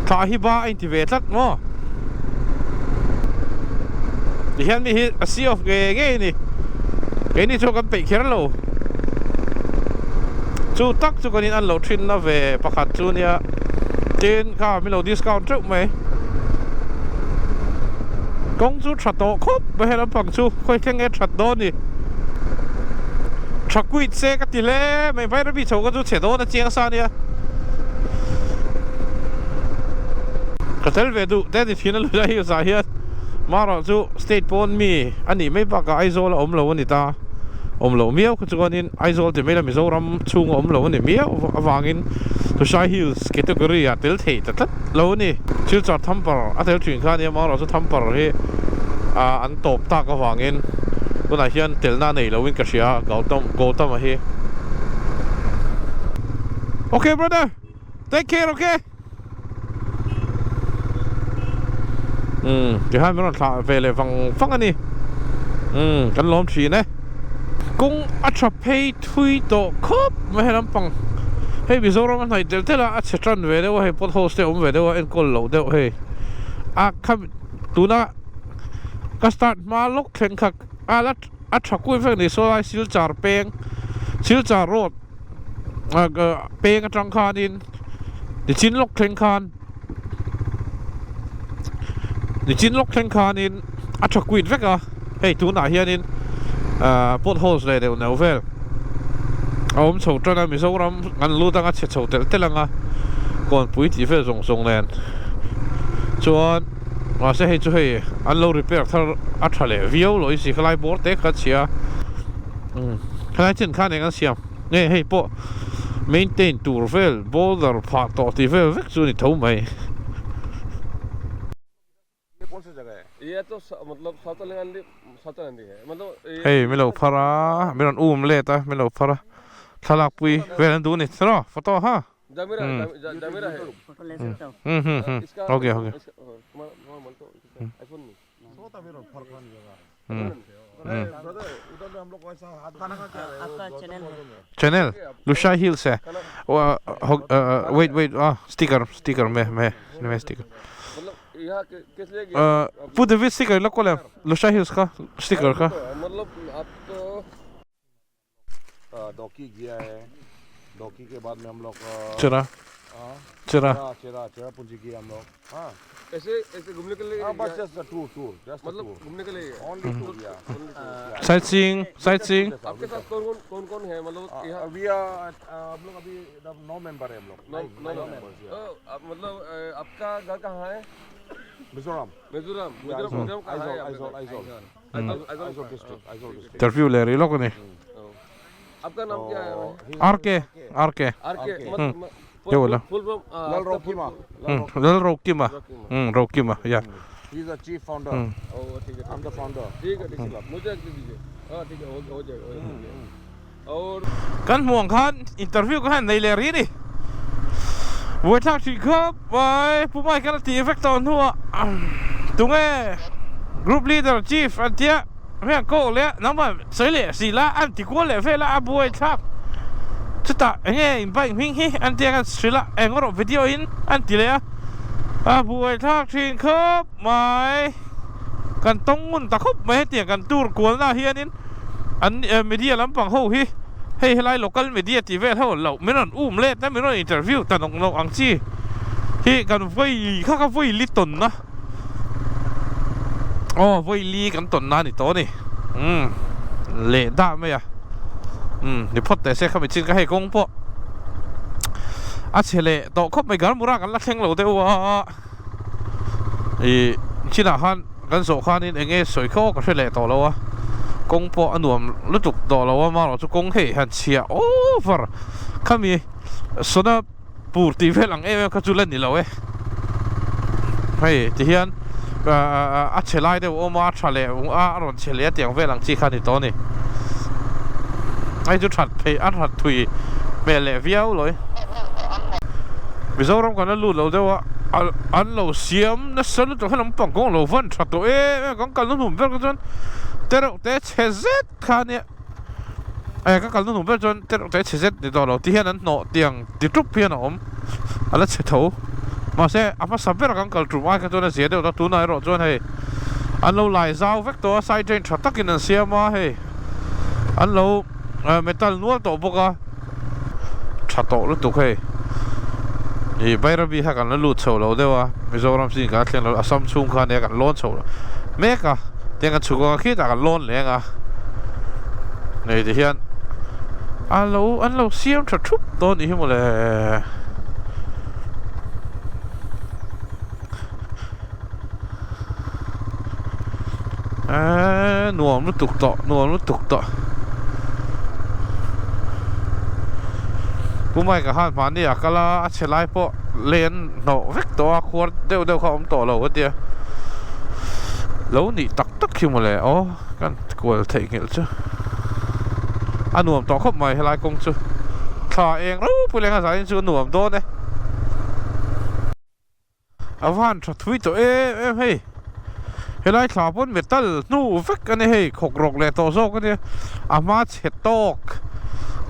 thla hi ba in ti ve tlat mo thì hiện mi a sea of ghê ni cái này cho con bị khéo lâu chú tắc cho con in ăn lẩu trin nó về bạc hạt chú nia trên cả mi lẩu discount trước mày công chú chặt đồ khốp với hết lắm bằng chú khơi thêm nghe chặt đồ đi chặt quýt xe cái tỷ lệ mày phải nó bị chầu cái chú chế đồ nó chiang sao nia cái thế về đủ thế thì phía nó lười hiểu sao hiện mà rồi chú state pon mi anh ấy mấy bác cái Aizol ôm lâu anh ta ôm lâu miêu cái chú con in Aizol thì mấy là Mizoram chung ôm lâu anh miêu vàng in to Shai Hills category à tel thề tất lâu anh chú chọn thăm bờ à tel chuyện khác này mà rồi chú thăm bờ thì anh top ta cái vàng in cái này hiện tel na này lâu anh cái gì à gấu tâm mà hi okay brother take care okay thì hai mình thả về lại phăng anh đi cái lom chỉ này cũng ăn chập hay thui tổ khớp mà hay lắm bằng hay bây giờ nó này thế là ăn chật trơn về đâu hay pot host ông về đâu anh còn lâu đâu hay không tu na cái start mà lúc khen khắc là ăn chập cuối phần này số lại siêu char peng siêu char road peng cái trăng khan in thì chín lúc khen khan thì chín lúc thanh khan in ăn chọc quỳt vết à hey tú nãy hiện in pot holes này đều nấu về ông chầu cho nên mình sâu lắm ăn luôn đang ăn chè chầu tết tết lăng à còn bụi chỉ phải rong lên cho mà sẽ hay cho hay ăn lâu repair thằng ăn thằng lẻ viêu rồi xí cái lai bort tết cái gì à cái này trên khan này ăn xiêm nè hey po maintain tour về border part to thì về vết chú này thấu mày ये तो मतलब साउथलैंड है मतलब hey mình lâu phara mình ăn le ta mình lâu phara thalak pui về ăn du nè sao photo ha जमीरा जमीरा है फोटो ले सकता हूँ इसका ओके ओके तुम्हारा मन तो आईफोन नहीं ब्रदर उधर में हम लोग ऐसा हाथ खाना का क्या है आपका चैनल है चैनल लुशा हिल्स है वेट स्टिकर मैं स्टिकर मतलब यहाँ किस लिए गया पूरे भी स्टिकर लग को ले लुशा हिल्स का स्टिकर का मतलब आप तो डॉकी गया है डॉकी के बाद में हम लोग चरा पूंजी किया हम लोग हाँ ऐसे घूमने के लिए बस जस्ट टूर मतलब घूमने के लिए ओनली टूर या साइट सीइंग आपके साथ कौन कौन है मतलब यहाँ अभी हम लोग अभी 9 मेंबर है हम लोग मतलब आपका घर कहाँ है मिजोरम मिजोरम कहाँ है आइजोल डिस्ट्रिक्ट इंटरव्यू ले रही लोगों ने आपका नाम क्या है आरके आरके ये बोला फुल फॉर्म लल रोकीमा रोकीमा या he is the chief founder ओ ठीक है आई एम द फाउंडर ठीक है मुझे दे दीजिए हाँ ठीक है हो जाएगा और kan muang khan interview kan nei le ri ni wo thak thi khop wai pu mai kan ti effect on huwa tunge group leader chief antia me ko le namba sei le si la an ti ko le fe la abuai thak chita nge in bai ming hi antia kan sila engoro video in anti le abuai thak thin khop mai kan tongun ta khop mai ti kan tur kol na hianinอันมีเดียลำปังเขาฮีให้ไลน์ local media ที่เวทเขาเราไม่นอนเล่แต่ไม่นอนอินเทอร์วิวแต่น้องอังซีที่กันไฟข้าก็ไฟลิตนนะอ๋อไฟลีกันตนนั่นนี่ตัวนี่เละได้ไหมอ่ะเดี๋ยวพอแต่เสียข้าไม่ชินก็ให้กงพออาเฉลต่อเขาไม่กันมุรากันละเชงเราเดี๋ยวชินาฮันกันโซขานี่เองสวยเขาก็เฉลต่อแล้ววะกงปออันนวมรู้จุกต่อแล้วว่ามาเราจะกงเฮหันเชียโอ้ฟาร์ข้ามีส่วนปูตีเวลังก็จุเล่นนี่เราเฮ้ยที่เฮียนอัจฉริยะเดี๋ยวมาทะเลรอนเฉลี่ยเตียงเวลังจีคันนี่ตัวนี่ไอ้จุดถัดเพย์อัดถัดถุยเมล่เวียวเลยวิศวกรรมกันนั่นรู้เราเดี๋ยวว่าอันเราเสียมนั่นสนุกตัวให้ลำปังกงเราฟันถัดตัวกงกันนั่นหุ่นเวลกันจนแต่เราแต่เชซคันเนี่ยก็กันนั่นหุ่นเวลจนแต่เราแต่เชซนี่ตัวเราที่เห็นนั้นโนเตียงติดทุบเพียนอมอะไรเฉยๆมาเสียอาภาษาเวลกันกันจุดว่ากันจนเสียเดี๋ยวเราตัวไหนเราจนให้อันเราไหลเจ้าเวกตัวไซเดนชัดตักินเสียมาให้อันเราเมทัลนวลตัวพวกชัดโตรู้ตัวให้อีใบระเบียกันแล้วหลุดโฉเราเดี๋ยวว่ามิโซรัมสิงห์กันเราอัสสัมชุงคันเนี่ยกันล้นโฉเมกะเดี๋ยวกันชุกกันคิดกันล้นเลยอ่ะในที่เห็นอันเราเสียมชัดทุบต้นนี้หมดเลยหน่วงรู้ตุกต่อผู้ไม่กับฮันมาเนี่ยก็ละเชลัยพอเลนโนเวกตัวควรเดี๋ยวเขาต่อเราเดียวแล้วนี่ตักขึ้นมาเลยอ๋อกันกลัวเทงเหรอจ๊ะอันหนุ่มต่อเข้ามาให้ลายกงจูข้าเองรู้ผู้เลี้ยงอาศัยจูหนุ่มโดนเลยอาวันชัดทวิตตัวเฮ้ยให้ลายขาพ้นเมทัลนู่เวกกันเฮ้ยขกรกเลยต่อโซ่กันเนี่ยอามาเช็ดตอก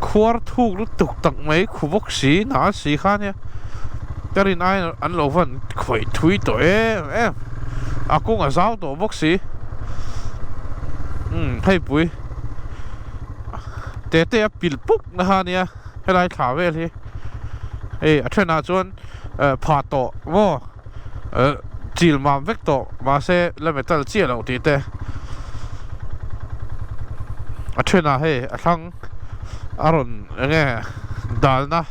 ควรถูกรู้ตุกตักไหมขู่บกสีหนาสีข้าเนี่ยแต่รินไออันเราฟันขวยทวีตัวอากงอาสาวตัวบกสีให้ปุ๋ยเตะปิลปุ๊กนะฮะเนี่ยให้ไรขาเวทีเทรนอาจวนผ่าโตว่าจีลมาเวกโตมาเซ่แล้วไม่ตัดเจี๊ยเราตีเตะเทรนอาให้ทั้งอารมณ์ไงดัลนะ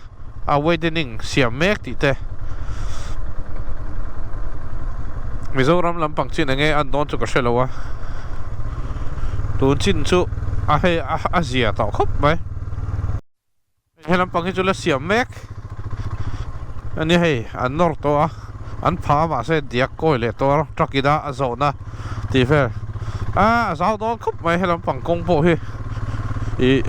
เอาไว้เดนิ่งเสียเมกติเตมิโซรัมลำปังชินไงอันโดนจุกเชลวะตูนชินจูให้อาเซียต่อครบไหมให้ลำปังให้จุลเสียเมกอันนี้ให้อันนอร์ตัวอันพามาเสเดียกก้อยเลยตัวตรักกีดาอาโซนะตีเฟร์สาวโดนครบไหมให้ลำปังกงโปให้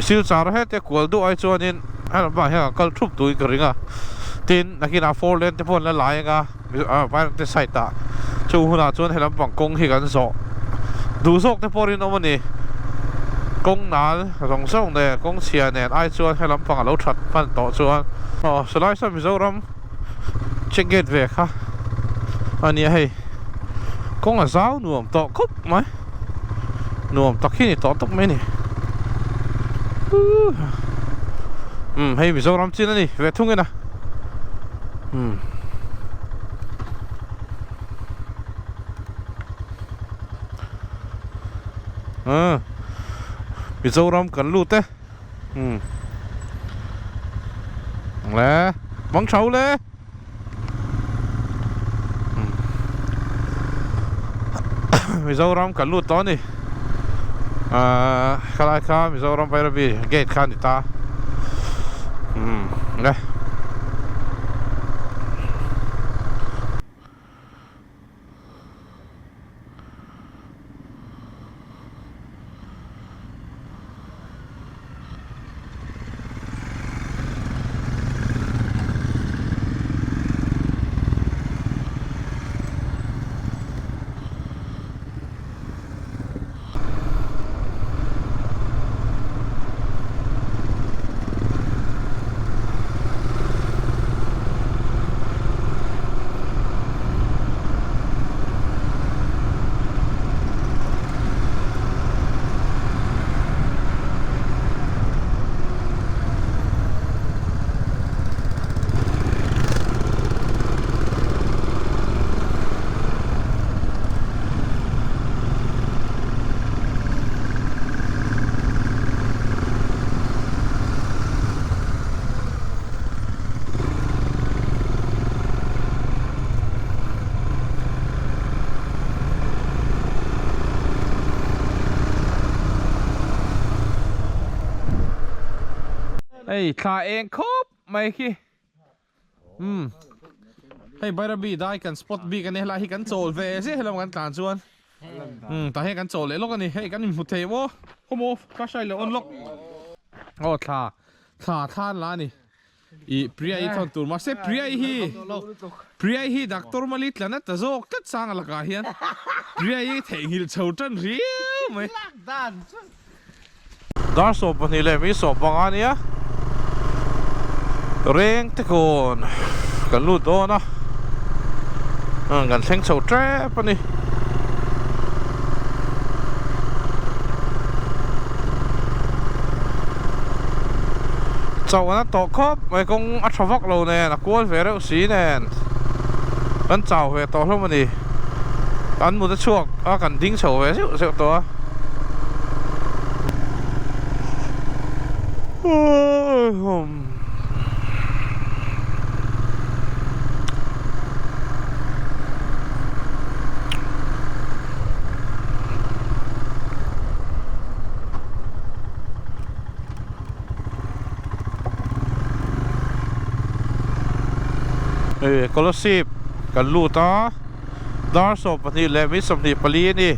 สิลสารให้แต่กวลดูไอจวนินให้ลำบากให้กันทุบตัวอีกริง tin nakina four lane te pon la lai nga pa te sai ta chu huna chuan helam pang kong hi kan so du sok te porin omani kong nal rong song ne kong chia ne ai chuan helam pang lo that pan to chuan salai sa Mizoram check gate ve kha ani hei kong a zau nuam to khup mai nuam tak hi ni to tok mai ni hei Mizoram chin ani ve thung ena Mizoram kan lu te lẽ bắn sâu lên Mizoram kan lu to ni khalai kha Mizoram Pairabi gate khan ta nè Hey, thả eng khop mai khi. Hey, Pairabi dai kan spot bi kan hela hi kan chol ve se hela kan tan chuan. Ta he kan chol le lok ani hey kan mu the mo. Homo ka sai le on lok. Thả than la ni. I priya I thon tur ma se priya hi doctor malit lana ta zok tat sang la ka hian. Priya hi theng hil chho tan ri mai. Dar so pani le mi so bangania. Reng te kon kan lu to na kan theng chho tre pani chau na to khop mai kong a thavak lo ne na kual ve re si nen kan chau ve to hlom ani kan mu ta chuak a kan ding chho ve se to Colosseum kan lu ta dar so pani le mi som ni pali ni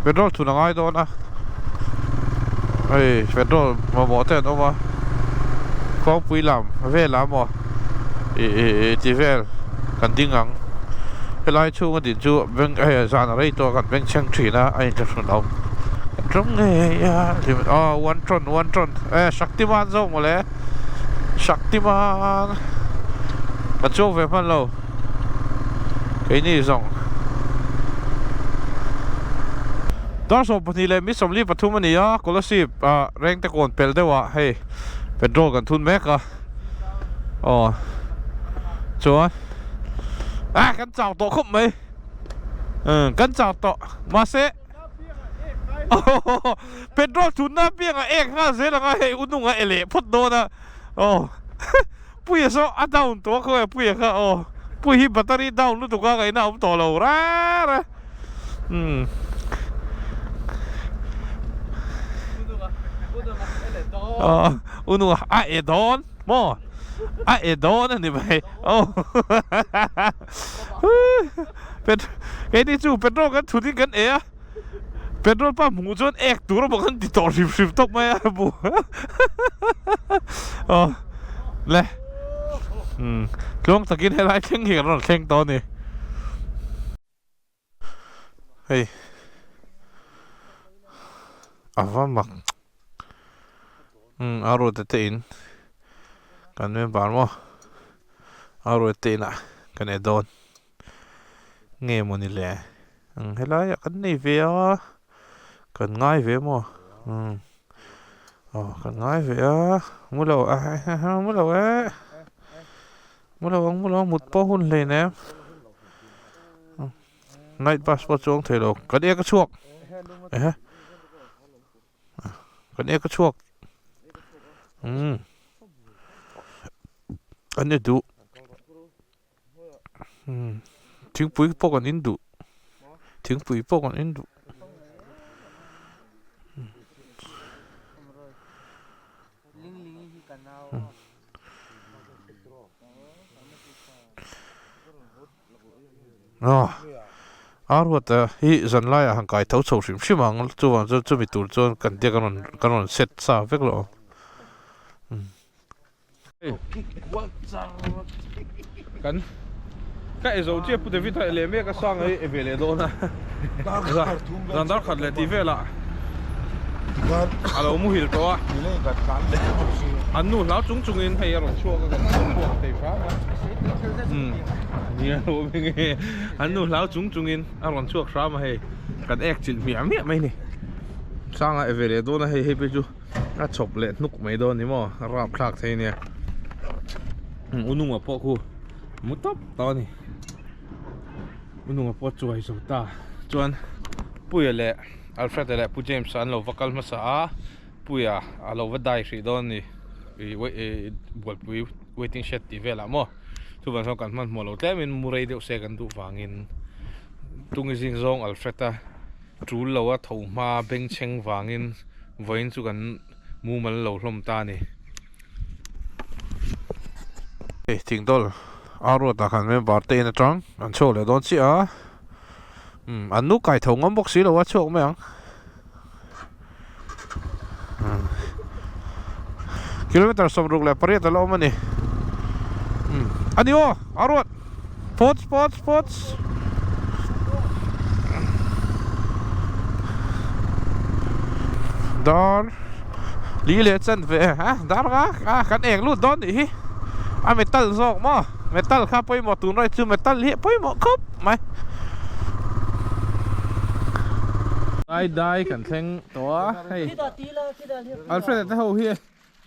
petrol tu na ngai do na petrol ma bo te no ma ko pui lam ve lam mo ti vel kan dingang helai chu ma din chu beng san rei to kan beng chang thri na ai ta sun dau trong này one tron Shaktiman zo mo le Shaktiman kan cho về phan lo cái ni zong dar so pani le mi som li pathum ani ya Colosseum reng te kon pel dewa hey petrol kan thun mek chuan kan chao to khop mai kan chao to ma se petrol thun na piang a ek nga ze la nga he unung a ele phot do na pui so a down to ko pui kha pui hi battery down lu to ka ga na to lo ra unung a e don mo a e don ani bai cái đi chu petrol kan thun kan e เป็นรถปั๊มหูจนเอกตัวเราบอกกันติดต่อริบตกไหมอะบูอ๋อเลยลงสกินให้ไลท์แข่งเห็นรถแข่งตอนนี้เฮ้ยว่ามักเอารถเตะอินกันไม่บานมั้งเอารถเตะน่ะกันไอ้โดนเงี้ยมันนี่แหละเฮ้ยแล้วกันนี่เวียกันง่ายเวียมั้งกันง่ายเวียมุดเรามุดเรามุดเรามุดป้อหุ่นเลยนะไนท์บัสประจงเทโลกันเอกก็ชวกกันเอกก็ชวกอันนี้ดูถึงปุ๋ยพวกกันอินดูถึงปุ๋ยพวกกันอินดูอารวดฮีจันไล่ห่างไกลเท่าโฉชิมชิมังจู่วันจู่มีตูดจนกันเดียกันเสร็จซาเวกหรอกันก็ไอ้โซ่เจี๊ยบพูดถึงวิธีเลี้ยงเมียก็สร้างไอ้เวลโดนะดันดาร์ขัดเลยทีเวล่ะอะไรมุ่งหิลตัวอันนู้นแล้วจุงอินให้เราช่วยกันช่วยเตะฟ้าเนี่ยรู้เป็นไงอันนู้นแล้วจุงอินเราช่วยฟ้ามาให้กันเอกจิตเมียไม่นี่สร้างไอ้เวลโดนะให้ไปจูก็จบเลยนุกไม่โดนนี่มั้งราบคลากเท่านี้อุนุงอ่ะพ่อคูมุดตับตอนนี้อุนุงอ่ะพ่อช่วยสุดตาจวนปุ้ยแหละอัลเฟรดแหละปุ้ยเจมส์อันเราวักกัลมาสาปุ้ยอ่ะเราวัดได้สิโดนนี่บวชปุ้ย waiting shed ที่เวลามั้งทุกวันสองกันมันหมดเราแต่เป็นมูเรย์เดียวเสกันทุกฝั่งอินตุงจิงซงอัลเฟรดจูเราว่าถูมาเบ่งเชงฝั่งอินวันสุกันมูมันเราลมตานี่ทิ้งตัวอารมณ์ตาขันไม่บาดเตนะจังอันโชว์เลยโดนเสียอันนู้นไก่ถงงั้นบอกสิเราว่าโชว์ไหมอ่ะกิโลเมตรสองรูเลยปริยัติเรามันนี่อันนี้วะอารมณ์สปอร์ตดอร์ลีเลสันเฟฮะดาร์กันเองรูดดอนดิเมทัลซอกมั้งเมทัลข้าไปหมดตัวน้อยชื่อเมทัลเหี้ยไปหมดครับไหมได้กันแข่งตัวให้อัลเฟรดเท่าเฮีย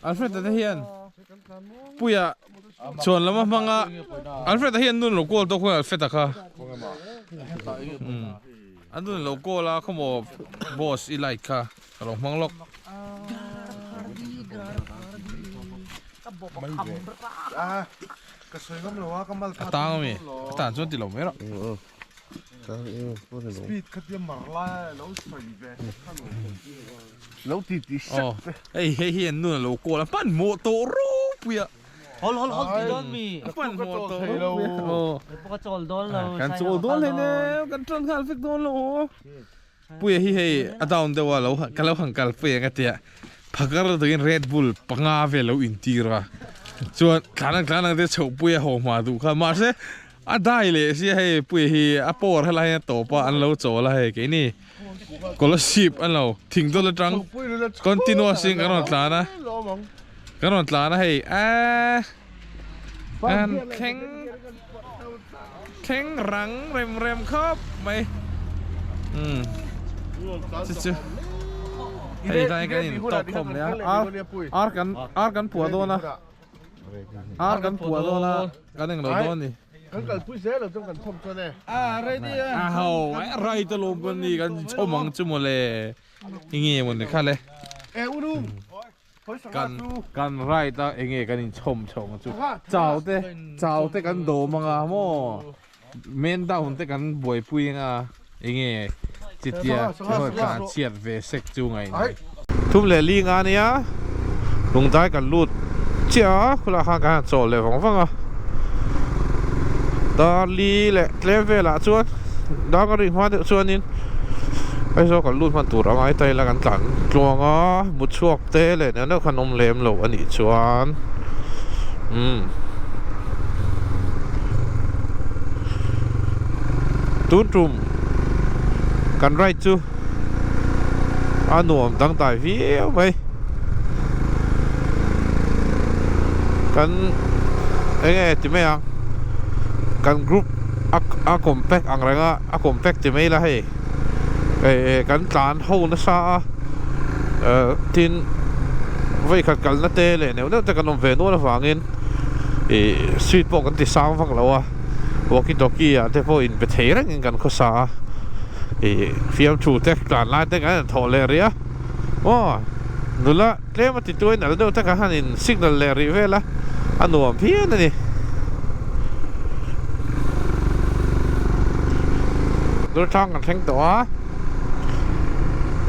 อัลเฟรดเฮียนปุยชวนแล้วมั้งพังอ่ะอัลเฟรดเฮียนนู่นโลโก้ตัวคนอัลเฟรดค่ะอันนู่นโลโก้ละเขาบอกบอสอีไลค์ค่ะลองฟังล็อกก็สวยก็ไม่รู้ว่าก็มาต่างมั้ยต่างจนติดลมไหมล่ะสปีดขัดยังมาไล่แล้วสวยแบบแล้วติดเฮ้ยนู่นโลโก้แล้วปั้นโมโตรูปุยฮอลที่โดนมีปั้นโมโตรูปกติโจลโดนเรากันโจลโดนเลยเนี่ยกันจนขันฟิกโดนโลปุยเฮ้ยอาดาวน์เดี๋ยวเรากันเราหังกันปุยกันเตี้ยพักเราตัวกินเรดบุลปังอาเวลอินทีระชวนคลานังเดี๋ยวชาวปุยหัวมาดูข้ามาเสได้เลยสิให้ปุยฮีปอร์อะไรเนี่ยต่อไปอันเราโจอะไรแค่นี้ก็ละสิบอันเราทิ้งตัวละจังคอนตินัวซิงกันหมดแล้วนะกันหมดแล้วนะให้อันแข็งรังเร็มครับไหมจิ๊บให้ได้กันนี่ตบผมเลยอาร์กันผัวโดนนะอาร์กันผัวโดนนะกันหนึ่งเราโดนนี่กันผู้เสียเราต้องกันชมตัวเนี่ยอะไรเนี่ยอะไรจะลงกันนี่กันชมมังจุ่มเลยอย่างงี้มันเนี่ยขั้นเลยกันไรตาอย่างงี้กันนี่ชมจุ่มเจ้าเต้กันโดมังอ่ะโม่เมนดาวน์เต้กันบวยปุยงอ่ะอย่างงี้จิตเดียการเชียดเวสเซ็กจูไงทุ่มเลยลีงานเนี่ยลงใจกันรูดเจ้าคุณละห่างกันโจเลยฟังอ่ะดาลีแหละเล่นเวลาชวนดาก็ริงว่าชวนนิน ไอ้โซกันรุ่นมันตัวเราไอ้ไตละกันตันจวงอ๋อมุดช่วงเต้เลยเนี่ยนั่นขนมเลมโหลอันนี้ชวนตุ้นจุ่มกันไรจูอันหนุ่มตั้งแต่วิ่งไปกันไอ้ไงที่ไม่ยังกันกรุ๊ปอาคมแพ็กอะไรก็อาคมแพ็กที่ไม่ละให้กันจานหูนะซาทินไว้ขัดกันนะเตะเลยเนี่ยเนี่ยจะกันนมเวนัวนะฟังเงินสวีทบอกกันที่สามฟังเราอะวอกี้ดอกี้อะแต่พออินไปเทระเงินกันเขาซาฟิล์มชูเทคจานไล่เทกันทอเลเรียโอ้ดูละเรื่องมันติดตัวเนี่ยแล้วเดี๋ยวถ้ากันหันอินสิกนัลเลเรียเวละอันหนุ่มพี่นั่นนี่ดูช่างกันแข่งตัว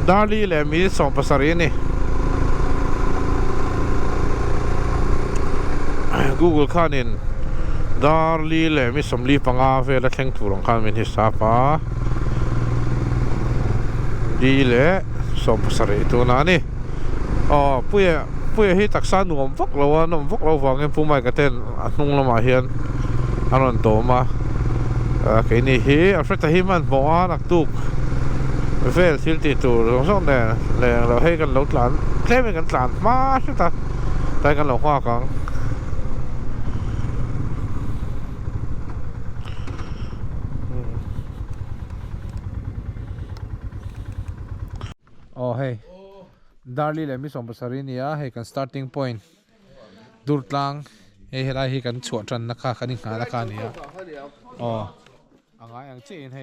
ดาลีเลยมีสองภาษาเรียนนี่ Google ข้านินดาลีเลยมีสมรีปังอาเวลแข่งตัวของข้ามินฮิสาปะดีเลยสองภาษาเรียนตัวนั้นนี่อ๋อปุ้ยให้ตักษาหนุ่มพวกเราหนุ่มพวกเราฟังกันผู้ใหม่กันเต้นนุ่งละมาเฮียนอันนั้นโตมาแค่นี้เฮ้อันเฟตที่มันบอกว่านักตุกเฟลทิลติตูตรงส่งเนี่ยเลยเราให้กันหลงหลานเล่นกันหลานมาใช่ไหมแต่กันหลงว่ากันโอ้เฮ้ดาร์ลีเลยมีสองภาษาเรียนเนี่ยให้กัน starting point ดูดลังให้ให้กันชวดจันนะคะคันนี้หาราคาเนี่ยอ๋ออังไงอังเจนให้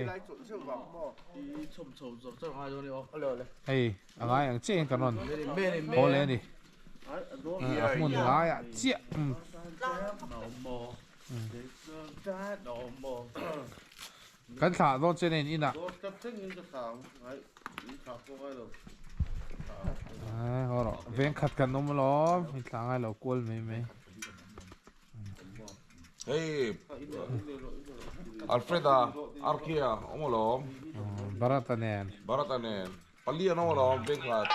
เฮ้ยอังไงอังเจนกันนนโอเลนี่มุนไงอ่ะเจี๊ยกันขาโดนเจนนี่น่ะฮอร์เวนขัดกันนมล้อมีทางให้เรากวนไหมHey, Alfreda, Arkia, omolom, Baratanen Baratanen, Palian omolom, Benglat.